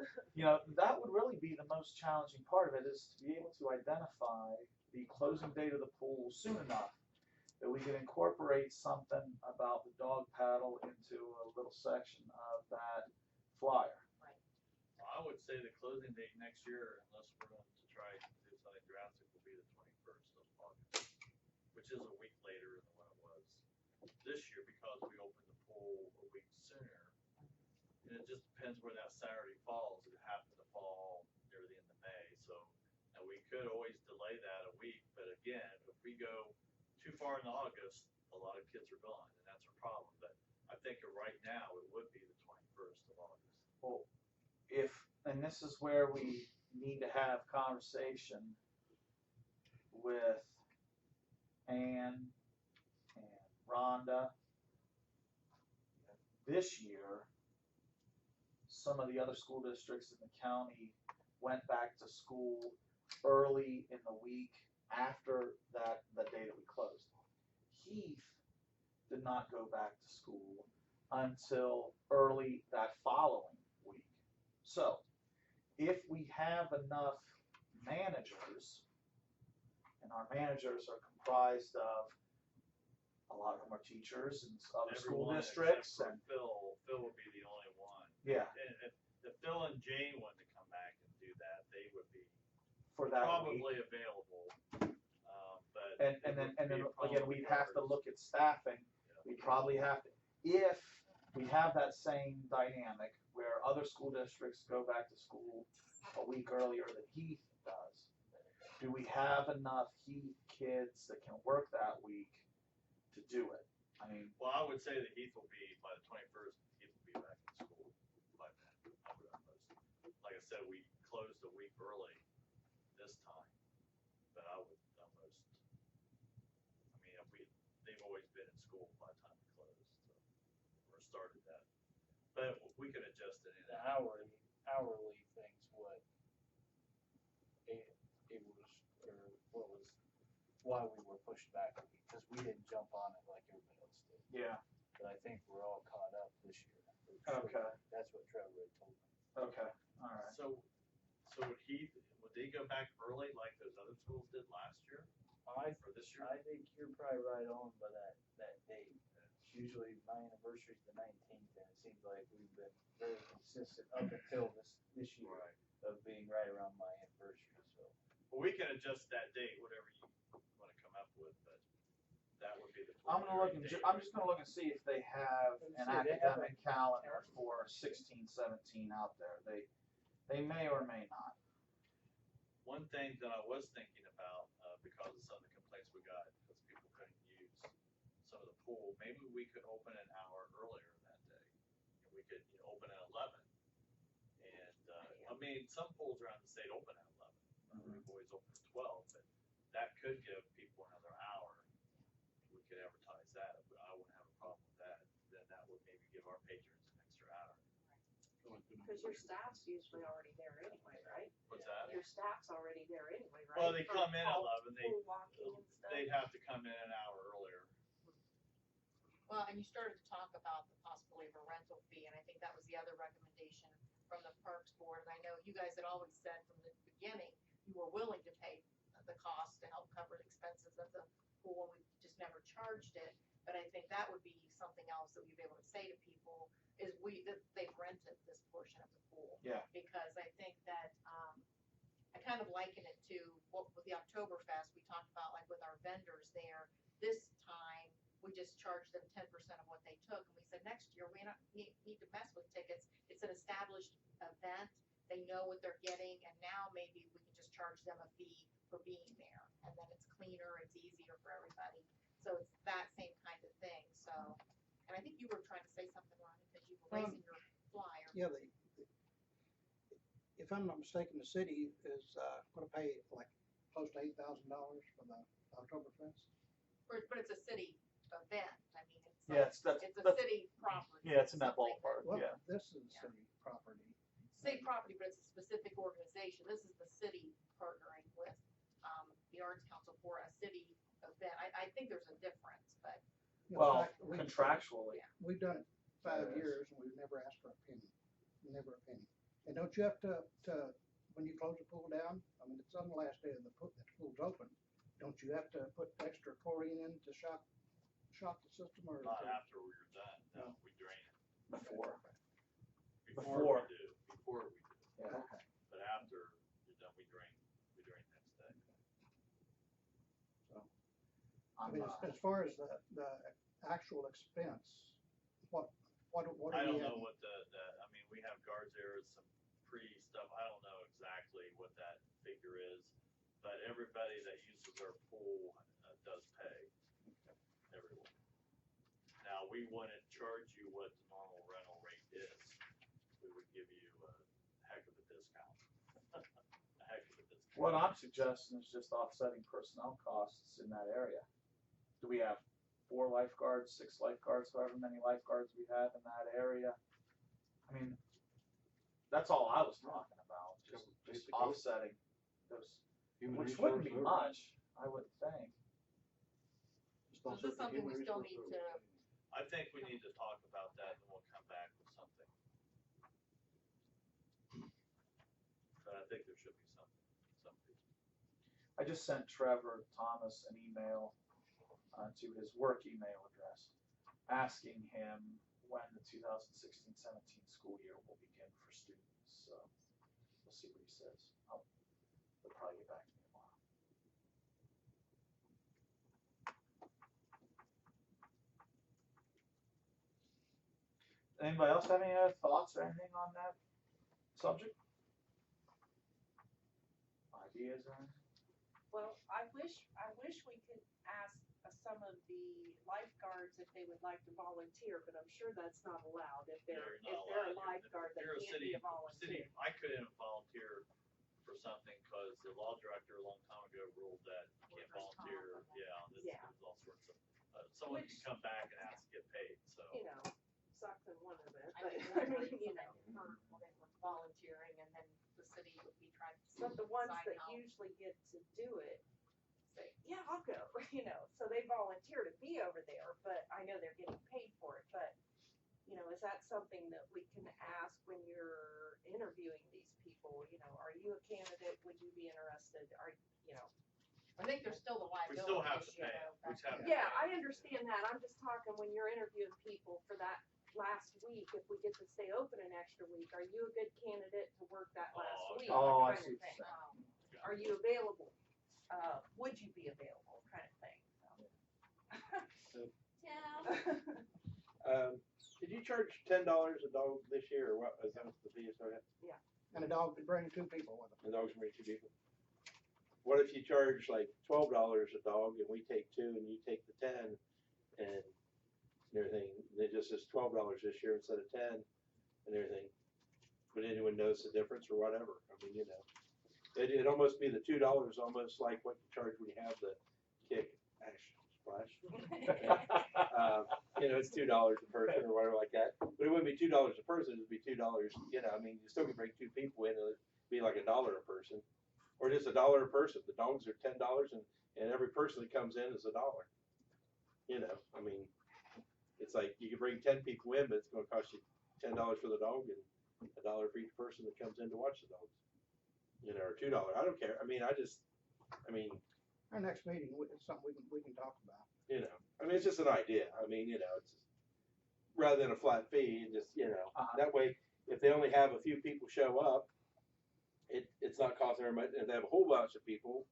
[SPEAKER 6] that would really be the most challenging part of it, is to be able to identify the closing date of the pool soon enough that we can incorporate something about the dog paddle into a little section of that flyer.
[SPEAKER 1] I would say the closing date next year, unless we're going to try to do something drastic, will be the 21st of August, which is a week later than what it was this year because we opened the pool a week sooner. And it just depends where that Saturday falls. It happened to fall near the end of May, so and we could always delay that a week. But again, if we go too far into August, a lot of kids are gone, and that's a problem. But I think right now it would be the 21st of August.
[SPEAKER 6] Well, and this is where we need to have conversation with Ann and Rhonda. This year, some of the other school districts in the county went back to school early in the week after the day that we closed. Heath did not go back to school until early that following week. So, if we have enough managers, and our managers are comprised of, a lot of them are teachers and other school
[SPEAKER 1] Everyone
[SPEAKER 6] districts,
[SPEAKER 1] except
[SPEAKER 6] and
[SPEAKER 1] for Phil would be the only one.
[SPEAKER 6] yeah,
[SPEAKER 1] And if Phil and Jane wanted to come back and do that, they would be
[SPEAKER 6] for that
[SPEAKER 1] probably
[SPEAKER 6] week.
[SPEAKER 1] available. But
[SPEAKER 6] And
[SPEAKER 1] it
[SPEAKER 6] then
[SPEAKER 1] would be
[SPEAKER 6] again,
[SPEAKER 1] probably
[SPEAKER 6] we'd have to
[SPEAKER 1] ours.
[SPEAKER 6] look at staffing. We'd probably have to, if we have that same dynamic where other school districts go back to school a week earlier than Heath does, do we have enough Heath kids that can work that week to do it? I mean,
[SPEAKER 1] Well, I would say that Heath will be, by the 21st, Heath will be be back in school by then. I would almost, like I said, we closed a week early this time, but I would almost, I mean, if they've always been in school by the time we closed, so, or started that. But we could adjust it in.
[SPEAKER 4] The hourly things, it was, or what was, why we were pushed back, because we didn't jump on it like everybody else did.
[SPEAKER 6] Yeah.
[SPEAKER 4] But I think we're all caught up this year.
[SPEAKER 6] Okay.
[SPEAKER 4] That's what Trevor had told me.
[SPEAKER 6] Okay. All right.
[SPEAKER 1] So would they go back early like those other schools did last year or this year?
[SPEAKER 4] I think you're probably right on by that date. Usually my anniversary is the 19th, and it seems like we've been very consistent up until this year
[SPEAKER 1] Right.
[SPEAKER 4] of being right around my anniversary. So
[SPEAKER 1] Well, we can adjust that date, whatever you want to come up with, but that would be the.
[SPEAKER 6] I'm gonna look and
[SPEAKER 1] preliminary date.
[SPEAKER 6] I'm just gonna look and see if they have an
[SPEAKER 4] See, they have
[SPEAKER 6] academic calendar for 16-17 out there. They may or may not.
[SPEAKER 1] One thing that I was thinking about, because of some of the complaints we got, because people couldn't use some of the pool, maybe we could open an hour earlier that day. And we could, open at 11. And, I mean, some pools around the state open at 11. We've always opened at 12, but that could give people another hour. We could advertise that, but I wouldn't have a problem with that. Then that would maybe give our patrons an extra hour.
[SPEAKER 12] Cause your staff's usually already there anyway, right?
[SPEAKER 1] What's that?
[SPEAKER 12] Your staff's already there anyway, right?
[SPEAKER 1] Well, they
[SPEAKER 12] For
[SPEAKER 1] come in at
[SPEAKER 12] all
[SPEAKER 1] 11.
[SPEAKER 12] pool walking and stuff.
[SPEAKER 1] They'd have to come in an hour earlier.
[SPEAKER 10] Well, and you started to talk about the possibility of a rental fee, and I think that was the other recommendation from the Parks Board. And I know you guys had always said from the beginning, you were willing to pay the cost to help cover the expenses of the pool, and we just never charged it. But I think that would be something else that we'd be able to say to people, is that they've rented this portion of the pool.
[SPEAKER 6] Yeah.
[SPEAKER 10] Because I think that, I kind of liken it to what with the Oktoberfest, we talked about like with our vendors there. This time, we just charged them 10% of what they took, and we said next year we don't need to mess with tickets. It's an established event. They know what they're getting, and now maybe we can just charge them a fee for being there, and then it's cleaner, it's easier for everybody. So it's that same kind of thing. So, and I think you were trying to say something, Ronnie, because you were raising your flyer.
[SPEAKER 11] Yeah, if I'm not mistaken, the city is, gonna pay like close to $8,000 for the Oktoberfest.
[SPEAKER 10] But it's a city event. I mean, it's
[SPEAKER 6] Yeah,
[SPEAKER 10] like,
[SPEAKER 6] it's
[SPEAKER 10] it's a city property.
[SPEAKER 6] Yeah, it's in that
[SPEAKER 10] something
[SPEAKER 6] ballpark.
[SPEAKER 11] Well,
[SPEAKER 6] Yeah.
[SPEAKER 11] this is
[SPEAKER 10] Yeah.
[SPEAKER 11] city property.
[SPEAKER 10] City property, but it's a specific organization. This is the city partnering with, the Arts Council for a city event. I think there's a difference, but
[SPEAKER 11] In
[SPEAKER 6] Well,
[SPEAKER 11] fact,
[SPEAKER 6] contractually.
[SPEAKER 11] we've done it 5
[SPEAKER 6] There is.
[SPEAKER 11] years and we've never asked for a penny, never a penny. And don't you have to, when you close the pool down, I mean, it's on the last day of the pool's open, don't you have to put extra chlorine in to shock the system or?
[SPEAKER 1] Not after we're done. No, we drain it.
[SPEAKER 6] Before.
[SPEAKER 1] Before we do.
[SPEAKER 6] Yeah.
[SPEAKER 11] Okay.
[SPEAKER 1] But after you're done, we drain next day.
[SPEAKER 11] I mean, as far as the actual expense, what do we
[SPEAKER 1] I don't
[SPEAKER 11] have?
[SPEAKER 1] know what I mean, we have guards there, some pre-stuff, I don't know exactly what that figure is, but everybody that uses our pool does pay, everyone. Now, we wouldn't charge you what the normal rental rate is, we would give you a heck of a discount. A heck of a discount.
[SPEAKER 6] What I'm suggesting is just offsetting personnel costs in that area. Do we have 4 lifeguards, 6 lifeguards, however many lifeguards we have in that area? I mean, that's all I was talking about, just
[SPEAKER 3] Basically.
[SPEAKER 6] offsetting those,
[SPEAKER 3] Human
[SPEAKER 6] which wouldn't be
[SPEAKER 3] resource
[SPEAKER 6] much, I wouldn't think.
[SPEAKER 3] Just
[SPEAKER 10] So is this
[SPEAKER 3] offset the
[SPEAKER 10] something we
[SPEAKER 3] human
[SPEAKER 10] still
[SPEAKER 3] resource
[SPEAKER 10] need
[SPEAKER 3] overhead.
[SPEAKER 1] I think we need to talk about that and we'll come back with something. But I think there should be something.
[SPEAKER 6] I just sent Trevor Thomas an email to his work email address, asking him when the 2016-17 school year will begin for students. So we'll see what he says. He'll probably get back to me tomorrow. Anybody else have any other thoughts or anything on that subject? Ideas or anything?
[SPEAKER 12] Well, I wish we could ask a some of the lifeguards if they would like to volunteer, but I'm sure that's not allowed if they're
[SPEAKER 1] You're not
[SPEAKER 12] a
[SPEAKER 1] allowed.
[SPEAKER 12] lifeguard, they
[SPEAKER 1] You're a
[SPEAKER 12] can't be a volunteer.
[SPEAKER 1] I couldn't volunteer for something because the law director a long time ago ruled that you can't volunteer.
[SPEAKER 12] Yeah.
[SPEAKER 1] There's all sorts of, someone can come back and ask to get paid, so.
[SPEAKER 12] You know, sucks in one of it,
[SPEAKER 10] I
[SPEAKER 12] but
[SPEAKER 10] think
[SPEAKER 12] I
[SPEAKER 10] one
[SPEAKER 12] mean, you know.
[SPEAKER 10] for when they were volunteering and then the city would be trying to.
[SPEAKER 12] But the ones
[SPEAKER 10] decide
[SPEAKER 12] that
[SPEAKER 10] how-
[SPEAKER 12] usually get to do it say, yeah, I'll go, you know, so they volunteer to be over there, but I know they're getting paid for it, but, you know, is that something that we can ask when you're interviewing these people, you know, are you a candidate, would you be interested, are, you know?
[SPEAKER 10] I think there's still the
[SPEAKER 1] We
[SPEAKER 10] liability
[SPEAKER 1] still have to
[SPEAKER 10] issue,
[SPEAKER 1] pay
[SPEAKER 10] though.
[SPEAKER 1] them. We just have to
[SPEAKER 12] Yeah,
[SPEAKER 1] pay
[SPEAKER 12] I understand that, I'm just talking when you're interviewing people for that last week, if we get to stay open an extra week, are you a good candidate to work that last
[SPEAKER 1] Oh,
[SPEAKER 12] week?
[SPEAKER 6] Oh, I
[SPEAKER 12] kind
[SPEAKER 6] see
[SPEAKER 12] of
[SPEAKER 6] what
[SPEAKER 12] thing.
[SPEAKER 6] you're saying.
[SPEAKER 12] Are you available? Would you be available, kind of thing, so.
[SPEAKER 10] Yeah.
[SPEAKER 3] Did you charge $10 a dog this year, or what, is that the fee you started?
[SPEAKER 11] And a dog could bring 2 people with them.
[SPEAKER 3] The dogs bring 2 people? What if you charge like $12 a dog and we take 2 and you take the 10 and everything, it just says $12 this year instead of 10 and everything? Would anyone notice the difference or whatever? I mean, you know, it'd almost be the $2 almost like what you charge when you have the kick splash. You know, it's $2 a person or whatever like that. But it wouldn't be $2 a person, it'd be $2, you know, I mean, you still can bring 2 people in, it'd be like $1 a person. Or just $1 a person. The dogs are $10 and every person that comes in is $1. You know, I mean, it's like you can bring 10 people in, but it's gonna cost you $10 for the dog and $1 for each person that comes in to watch the dogs. You know, or $2. I don't care. I mean,
[SPEAKER 11] Our next meeting, it's something we can talk about.
[SPEAKER 3] you know, I mean, it's just an idea. I mean, you know, it's rather than a flat fee, just, you know, that way, if they only have a few people show up, it's not costing very much. If they have a whole bunch of people,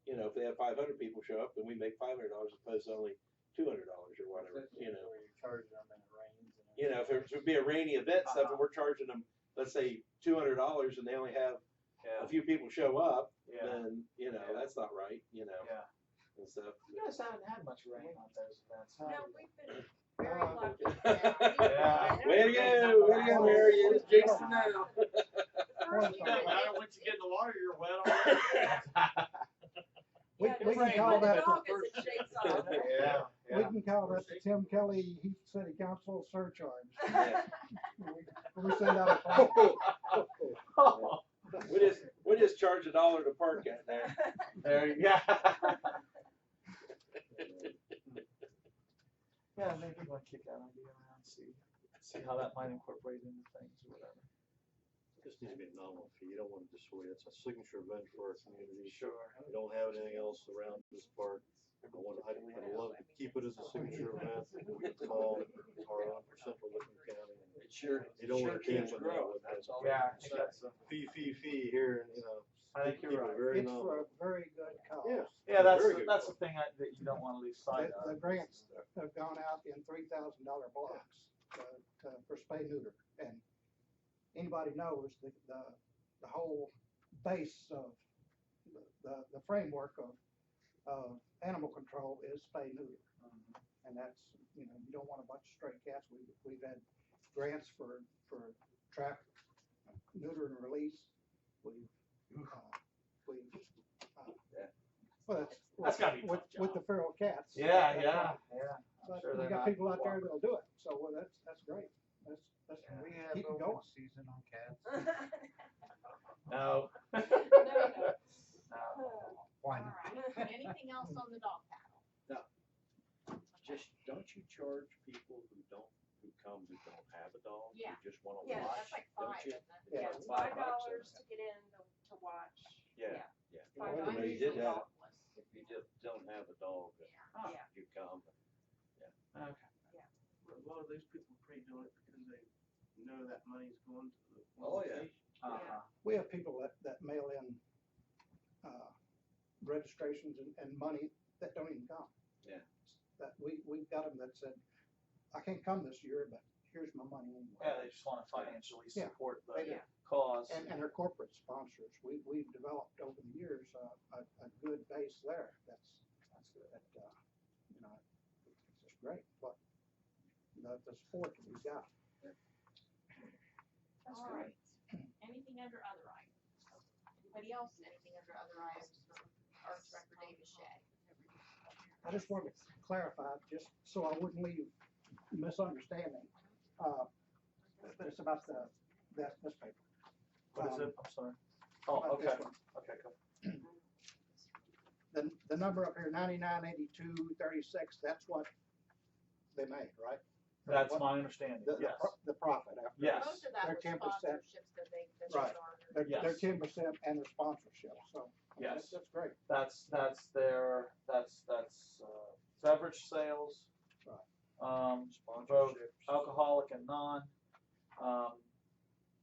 [SPEAKER 3] you know, if they have 500 people show up, then we make $500 as opposed to only $200 or whatever, you know.
[SPEAKER 4] Where you're charging them and it rains. And
[SPEAKER 3] You know, if it would be a rainy event stuff and we're charging them, let's say $200 and they only have a few people show up, then, you know, that's not right, you know,
[SPEAKER 6] Yeah.
[SPEAKER 3] and stuff.
[SPEAKER 6] You guys haven't had much rain on those events, huh?
[SPEAKER 12] No, we've been very lucky.
[SPEAKER 6] Yeah.
[SPEAKER 3] Way to go, Mary, you just jinxed it now.
[SPEAKER 12] First year
[SPEAKER 1] Doesn't
[SPEAKER 12] that
[SPEAKER 1] matter once you get in the water, you're wet already.
[SPEAKER 11] We
[SPEAKER 12] Yeah,
[SPEAKER 11] can
[SPEAKER 12] just
[SPEAKER 11] call
[SPEAKER 12] when the
[SPEAKER 11] that
[SPEAKER 12] dog as it shakes off.
[SPEAKER 11] We can call that the Tim Kelly Heath City Council surcharge. We send out a call.
[SPEAKER 3] We just charge $1 to park at there.
[SPEAKER 6] There you go. Yeah, maybe we want to kick that idea around, see how that might incorporate into things or whatever.
[SPEAKER 3] Just needs to be a nominal fee. You don't want to dissuade. It's a signature event for our community.
[SPEAKER 6] Sure.
[SPEAKER 3] We don't have anything else around this park. I'd love to keep it as a signature event. We can call our own for Central Licking County.
[SPEAKER 6] Sure.
[SPEAKER 3] You don't want to cancel that.
[SPEAKER 6] Yeah, I think that's a,
[SPEAKER 3] Fee here, you know.
[SPEAKER 6] I think you're
[SPEAKER 3] keep it
[SPEAKER 6] right.
[SPEAKER 3] very
[SPEAKER 11] It's for
[SPEAKER 3] nominal.
[SPEAKER 11] a very good cause.
[SPEAKER 3] Yeah.
[SPEAKER 6] Yeah, that's
[SPEAKER 3] Very good
[SPEAKER 6] that's
[SPEAKER 3] call.
[SPEAKER 6] the thing that you don't want to lose sight
[SPEAKER 11] The
[SPEAKER 6] of.
[SPEAKER 11] grants have gone out in $3,000 blocks for spay neuter, and anybody knows the whole base of the framework of animal control is spay neuter, and that's, you know, you don't want a bunch of stray cats. We've had grants for trap, neuter and release. Well,
[SPEAKER 6] That's gotta be a tough
[SPEAKER 11] with the feral cats.
[SPEAKER 6] Yeah,
[SPEAKER 11] That's
[SPEAKER 6] yeah,
[SPEAKER 11] fine.
[SPEAKER 6] yeah.
[SPEAKER 11] But
[SPEAKER 6] Sure
[SPEAKER 11] you
[SPEAKER 6] they're
[SPEAKER 11] got
[SPEAKER 6] not
[SPEAKER 11] people out there
[SPEAKER 6] welcome.
[SPEAKER 11] that'll do it, so well, that's great. That's
[SPEAKER 13] We have
[SPEAKER 11] keep it
[SPEAKER 13] open
[SPEAKER 11] going.
[SPEAKER 13] season on cats.
[SPEAKER 6] No.
[SPEAKER 12] No.
[SPEAKER 13] Why
[SPEAKER 10] All
[SPEAKER 13] not?
[SPEAKER 10] right. Anything else on the dog paddle?
[SPEAKER 9] Just, don't you charge people who come who don't have a dog?
[SPEAKER 10] Yeah.
[SPEAKER 9] Who just wanna
[SPEAKER 12] Yeah,
[SPEAKER 9] watch?
[SPEAKER 10] That's like
[SPEAKER 9] don't
[SPEAKER 10] five,
[SPEAKER 9] you?
[SPEAKER 10] isn't it?
[SPEAKER 11] Yeah.
[SPEAKER 12] Yeah, it's
[SPEAKER 9] $5
[SPEAKER 12] $5 to get in to watch.
[SPEAKER 9] Yeah.
[SPEAKER 12] $5
[SPEAKER 3] Well, when you did
[SPEAKER 12] usually
[SPEAKER 3] that,
[SPEAKER 12] dogless.
[SPEAKER 9] If you just don't have a dog,
[SPEAKER 12] Yeah.
[SPEAKER 9] you come.
[SPEAKER 6] Okay.
[SPEAKER 5] A lot of those people probably do it because they know that money's going to the.
[SPEAKER 9] Oh, yeah.
[SPEAKER 6] Uh-huh.
[SPEAKER 11] We have people that mail in registrations and money that don't even come.
[SPEAKER 9] Yeah.
[SPEAKER 11] That we've got them that said, I can't come this year, but here's my money anyway.
[SPEAKER 6] Yeah, they just want to financially
[SPEAKER 11] Yeah.
[SPEAKER 6] support the
[SPEAKER 12] Yeah.
[SPEAKER 6] cause.
[SPEAKER 11] And they're corporate sponsors. We've developed over the years a good base there. That's good. That, you know, it's just great, but the support that we got.
[SPEAKER 10] All right. Anything under other items? Anybody else, anything under other items for Arts Rec or David Shea?
[SPEAKER 11] I just wanted to clarify, just so I wouldn't leave misunderstanding, but it's about this paper.
[SPEAKER 6] What is it? I'm sorry. Oh,
[SPEAKER 11] About this
[SPEAKER 6] okay.
[SPEAKER 11] one.
[SPEAKER 6] Okay, cool.
[SPEAKER 11] The number up here, 998236, that's what they made, right?
[SPEAKER 6] That's
[SPEAKER 11] What-
[SPEAKER 6] my understanding,
[SPEAKER 11] The,
[SPEAKER 6] yes.
[SPEAKER 11] the profit after.
[SPEAKER 6] Yes.
[SPEAKER 10] Most of that
[SPEAKER 11] They're
[SPEAKER 10] was
[SPEAKER 11] 10%.
[SPEAKER 10] sponsorships that they
[SPEAKER 11] Right.
[SPEAKER 10] garnered.
[SPEAKER 11] They're,
[SPEAKER 6] Yes.
[SPEAKER 11] they're 10% and their sponsorship, so.
[SPEAKER 6] Yes.
[SPEAKER 11] That's great.
[SPEAKER 6] That's their, that's beverage sales.
[SPEAKER 11] Right.
[SPEAKER 6] Both alcoholic and non,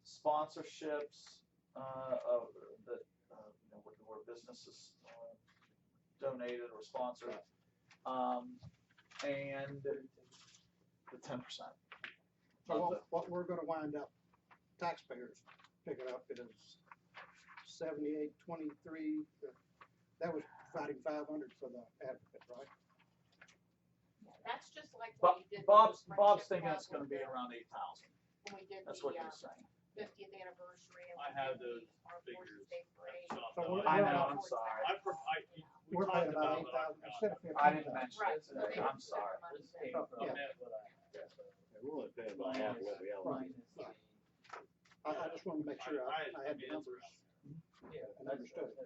[SPEAKER 6] sponsorships, of that, you know, where businesses, donated or sponsored. And the 10%.
[SPEAKER 11] So what we're gonna wind up, taxpayers picking up is 7823, that was providing 500 for the advocate, right?
[SPEAKER 10] That's just like
[SPEAKER 6] But
[SPEAKER 10] when we did.
[SPEAKER 6] Bob's
[SPEAKER 10] the Friendship
[SPEAKER 6] thinking it's
[SPEAKER 10] Club
[SPEAKER 6] gonna be
[SPEAKER 10] with
[SPEAKER 6] around 8,000.
[SPEAKER 10] When we did
[SPEAKER 6] That's
[SPEAKER 10] the,
[SPEAKER 6] what he's saying.
[SPEAKER 10] 50th anniversary and
[SPEAKER 1] I
[SPEAKER 10] we
[SPEAKER 1] have
[SPEAKER 10] did
[SPEAKER 1] those
[SPEAKER 10] the Armed Forces
[SPEAKER 1] figures.
[SPEAKER 10] Day Parade.
[SPEAKER 11] So we're-
[SPEAKER 6] I
[SPEAKER 11] we're-
[SPEAKER 6] know, I'm sorry.
[SPEAKER 1] We
[SPEAKER 11] We're paying
[SPEAKER 1] talked
[SPEAKER 11] about
[SPEAKER 1] about it.
[SPEAKER 11] 8,000 instead of 15,000.
[SPEAKER 6] I didn't mention
[SPEAKER 10] Right,
[SPEAKER 6] it
[SPEAKER 10] so
[SPEAKER 6] today,
[SPEAKER 10] they
[SPEAKER 6] I'm
[SPEAKER 10] didn't spend
[SPEAKER 6] sorry.
[SPEAKER 10] the money
[SPEAKER 4] This
[SPEAKER 10] then.
[SPEAKER 4] came from
[SPEAKER 11] Yeah.
[SPEAKER 4] what I.
[SPEAKER 9] We're only paying about half of what we allocate.
[SPEAKER 11] I just wanted to make sure I had the
[SPEAKER 1] mean,
[SPEAKER 11] numbers
[SPEAKER 4] Yeah,
[SPEAKER 11] and understood.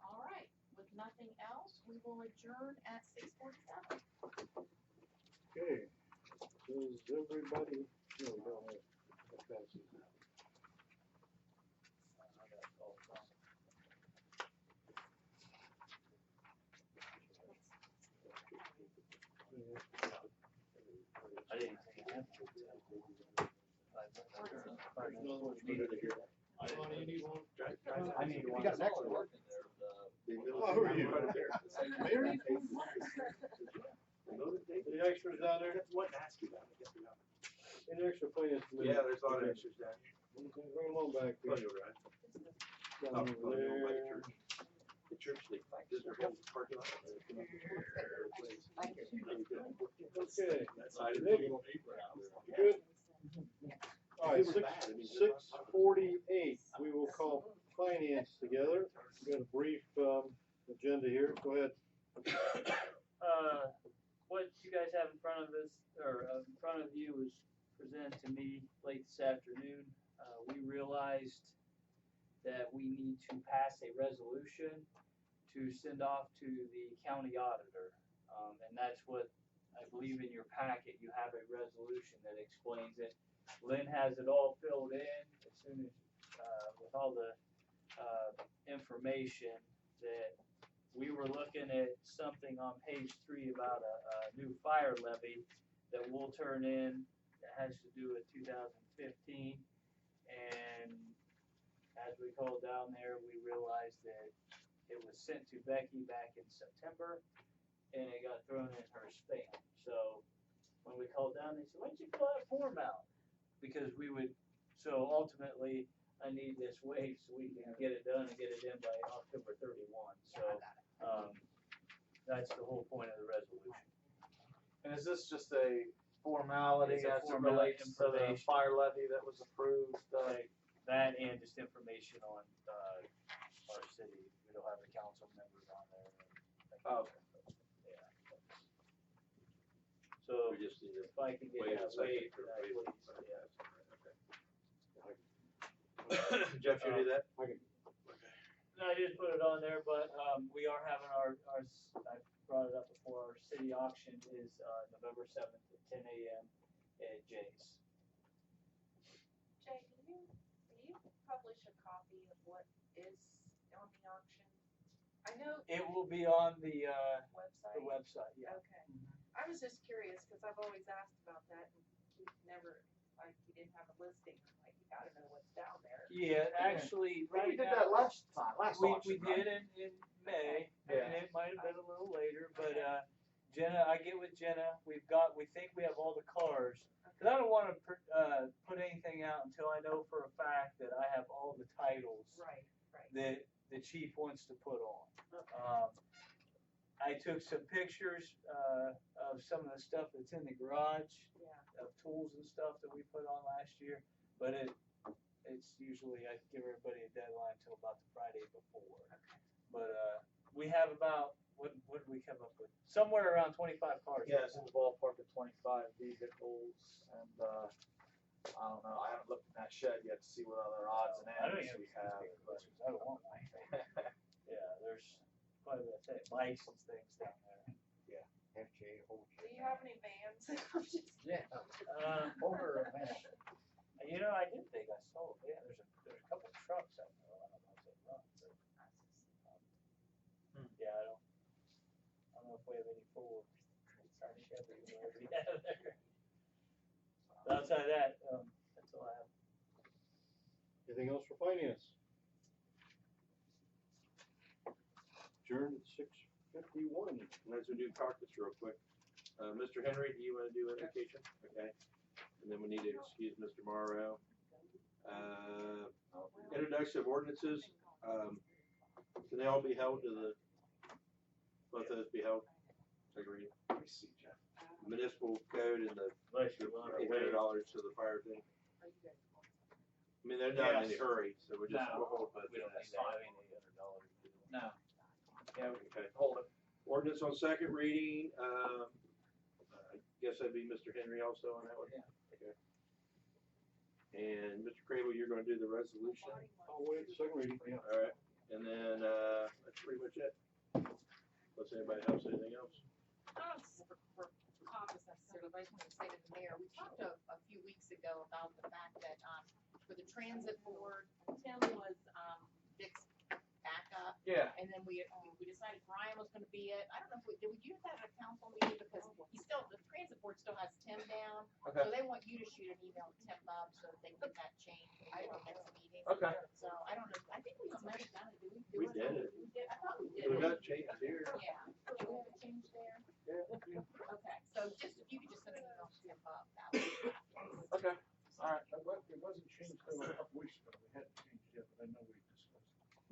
[SPEAKER 10] All right, with nothing else, we will adjourn at 6:47.
[SPEAKER 9] Okay, does everybody, no, we don't have, that's it.
[SPEAKER 4] I didn't think I had to.
[SPEAKER 6] I need
[SPEAKER 11] You
[SPEAKER 6] one.
[SPEAKER 11] got an extra one?
[SPEAKER 9] Oh, who are you? Mary? The extras down there? Any extra plans?
[SPEAKER 3] Yeah, there's a lot of extras down here.
[SPEAKER 9] Bring them on back.
[SPEAKER 3] Oh, you're right.
[SPEAKER 9] Down
[SPEAKER 3] Oh,
[SPEAKER 9] over
[SPEAKER 3] oh, you're by the
[SPEAKER 9] there.
[SPEAKER 3] church. The church, this is their whole parking lot.
[SPEAKER 9] Okay.
[SPEAKER 3] That side of
[SPEAKER 9] Nick?
[SPEAKER 3] the.
[SPEAKER 9] Good. All right, 6:48, we will call finance together. We got a brief, agenda here, go ahead.
[SPEAKER 4] What you guys have in front of us, or in front of you, was presented to me late this afternoon. We realized that we need to pass a resolution to send off to the county auditor. And that's what, I believe in your packet, you have a resolution that explains it. Lynn has it all filled in as soon as, with all the, information that we were looking at something on page 3 about a new fire levy that we'll turn in that has to do with 2015. And as we called down there, we realized that it was sent to Becky back in September and it got thrown in her spam. So when we called down, they said, why don't you fill that form out? Because we would, so ultimately, I need this waived so we can get it done and get it in by October 31. So, that's the whole point of the resolution.
[SPEAKER 6] And is this just a formality
[SPEAKER 4] It's a
[SPEAKER 6] as it
[SPEAKER 4] formality
[SPEAKER 6] relates to the
[SPEAKER 4] information.
[SPEAKER 6] fire levy that was approved?
[SPEAKER 4] Like that and just information on, our city. We don't have the council members on there.
[SPEAKER 6] Okay.
[SPEAKER 4] Yeah. So,
[SPEAKER 3] We just need to
[SPEAKER 4] if I can get
[SPEAKER 3] wait a
[SPEAKER 4] that
[SPEAKER 3] second
[SPEAKER 4] waived,
[SPEAKER 3] for
[SPEAKER 4] please,
[SPEAKER 3] waiver.
[SPEAKER 4] yeah.
[SPEAKER 3] Jeff, you do that?
[SPEAKER 4] No, I didn't put it on there, but, we are having our, I brought it up before, our city auction is, November 7th at 10 a.m. at Jay's.
[SPEAKER 12] Jay, do you publish a copy of what is on the auction? I know
[SPEAKER 4] It will be on the
[SPEAKER 12] website.
[SPEAKER 4] website, yeah.
[SPEAKER 12] Okay. I was just curious, cause I've always asked about that and you never, like, you didn't have a listing. I'm like, you gotta know what's down there.
[SPEAKER 4] Yeah, actually,
[SPEAKER 6] I think
[SPEAKER 4] right
[SPEAKER 6] we did
[SPEAKER 4] now,
[SPEAKER 6] that last time, last
[SPEAKER 4] we
[SPEAKER 6] auction,
[SPEAKER 4] did
[SPEAKER 6] right?
[SPEAKER 4] in May,
[SPEAKER 6] Yeah.
[SPEAKER 4] and it might have been a little later, but, Jenna, I get with Jenna, we think we have all the cars. Cause I don't wanna, put anything out until I know for a fact that I have all the titles
[SPEAKER 12] Right, right.
[SPEAKER 4] that the chief wants to put on. I took some pictures, of some of the stuff that's in the garage, of tools and stuff that we put on last year, but it's usually, I give everybody a deadline till about the Friday before. But, we have about, what did we come up with? Somewhere around 25 cars.
[SPEAKER 2] Yeah, it's in the ballpark of 25 vehicles, and I don't know. I haven't looked in that shed yet to see what other odds and
[SPEAKER 4] I don't
[SPEAKER 2] ends
[SPEAKER 4] even
[SPEAKER 2] we have. But
[SPEAKER 4] I don't want one. Yeah, there's quite a bit of bikes and things down there.
[SPEAKER 12] Do you have any vans? I'm just
[SPEAKER 4] Yeah.
[SPEAKER 11] Over a van.
[SPEAKER 4] You know, I did think I saw, yeah, there's a couple of trucks out there. I don't know if they run, but, yeah, I don't know if we have any full size Chevy or whatever we have there. But outside of that, that's all I have.
[SPEAKER 3] Anything else for finance? Adjourned at 6:51. Let's do caucus real quick. Mr. Henry, do you want to do invocation? Okay. And then we need to excuse Mr. Morrow. Introduction of ordinances. Can they all be held to the, both those be held? Agreed.
[SPEAKER 2] let me see, Jeff.
[SPEAKER 3] Municipal code and the $800 to the fire thing. I mean, they're not in any
[SPEAKER 2] Yes.
[SPEAKER 3] hurry, so we'll just,
[SPEAKER 2] No.
[SPEAKER 3] we'll hold both
[SPEAKER 4] We don't
[SPEAKER 3] of
[SPEAKER 4] need
[SPEAKER 3] that.
[SPEAKER 4] to have any $800.
[SPEAKER 2] No. Yeah, we
[SPEAKER 3] Okay.
[SPEAKER 2] hold it.
[SPEAKER 3] Ordinance on second reading, I guess that'd be Mr. Henry also on that one?
[SPEAKER 2] Yeah.
[SPEAKER 3] Okay. And Mr. Crable, you're gonna do the resolution?
[SPEAKER 11] Oh, wait, second reading, yeah.
[SPEAKER 3] All right, and then, that's pretty much it. Unless anybody has anything else?
[SPEAKER 10] Not for caucus necessarily, but I just want to say to the mayor, we talked a few weeks ago about the fact that, for the transit board, Tim was, Dick's backup.
[SPEAKER 2] Yeah.
[SPEAKER 10] And then we decided Brian was gonna be it. I don't know if did we use that at a council meeting, because the transit board still has Tim down.
[SPEAKER 2] Okay.
[SPEAKER 10] So they want you to shoot an email to Tim up so that they can get that changed for our next meeting.
[SPEAKER 2] Okay.
[SPEAKER 10] So I don't know, I think we might have done it, did we do
[SPEAKER 3] We
[SPEAKER 10] it?
[SPEAKER 3] did it.
[SPEAKER 10] We did, I thought we did
[SPEAKER 3] We
[SPEAKER 10] it.
[SPEAKER 3] got changes here.
[SPEAKER 10] Yeah, do we have a change there? Okay, so just, if you could just send an email to Tim up, that would be fabulous.
[SPEAKER 2] Okay. All right.
[SPEAKER 11] It wasn't changed till a couple weeks ago, we hadn't changed yet, but I know we discussed it.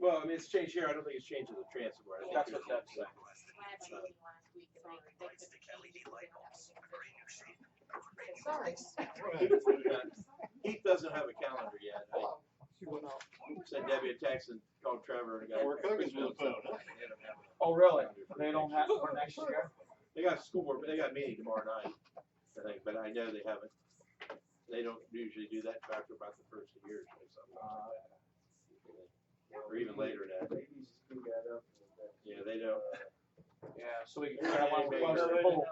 [SPEAKER 3] Well, I mean, it's changed here, I don't think it's changed to the transit board. I think
[SPEAKER 2] That's
[SPEAKER 3] it's
[SPEAKER 2] what Deb
[SPEAKER 3] changed to-
[SPEAKER 2] said.
[SPEAKER 10] I had a meeting last week and they couldn't change it. Sorry.
[SPEAKER 3] Keith doesn't have a calendar yet. I
[SPEAKER 11] She went out.
[SPEAKER 3] sent Debbie a text and called Trevor and got.
[SPEAKER 11] We're cooking to the phone, huh?
[SPEAKER 3] They don't have a
[SPEAKER 2] Oh, really?
[SPEAKER 3] calendar for
[SPEAKER 2] They don't
[SPEAKER 3] next
[SPEAKER 2] have
[SPEAKER 3] year.
[SPEAKER 2] for next year?
[SPEAKER 3] They got school board, they got a meeting tomorrow night, I think, but I know they haven't. They don't usually do that till after about the first of the year or something like that. Or even later than that.
[SPEAKER 2] Ladies do that up.
[SPEAKER 3] Yeah, they don't.
[SPEAKER 2] Yeah, so we can.
[SPEAKER 3] Yeah,
[SPEAKER 2] one
[SPEAKER 3] maybe.
[SPEAKER 2] full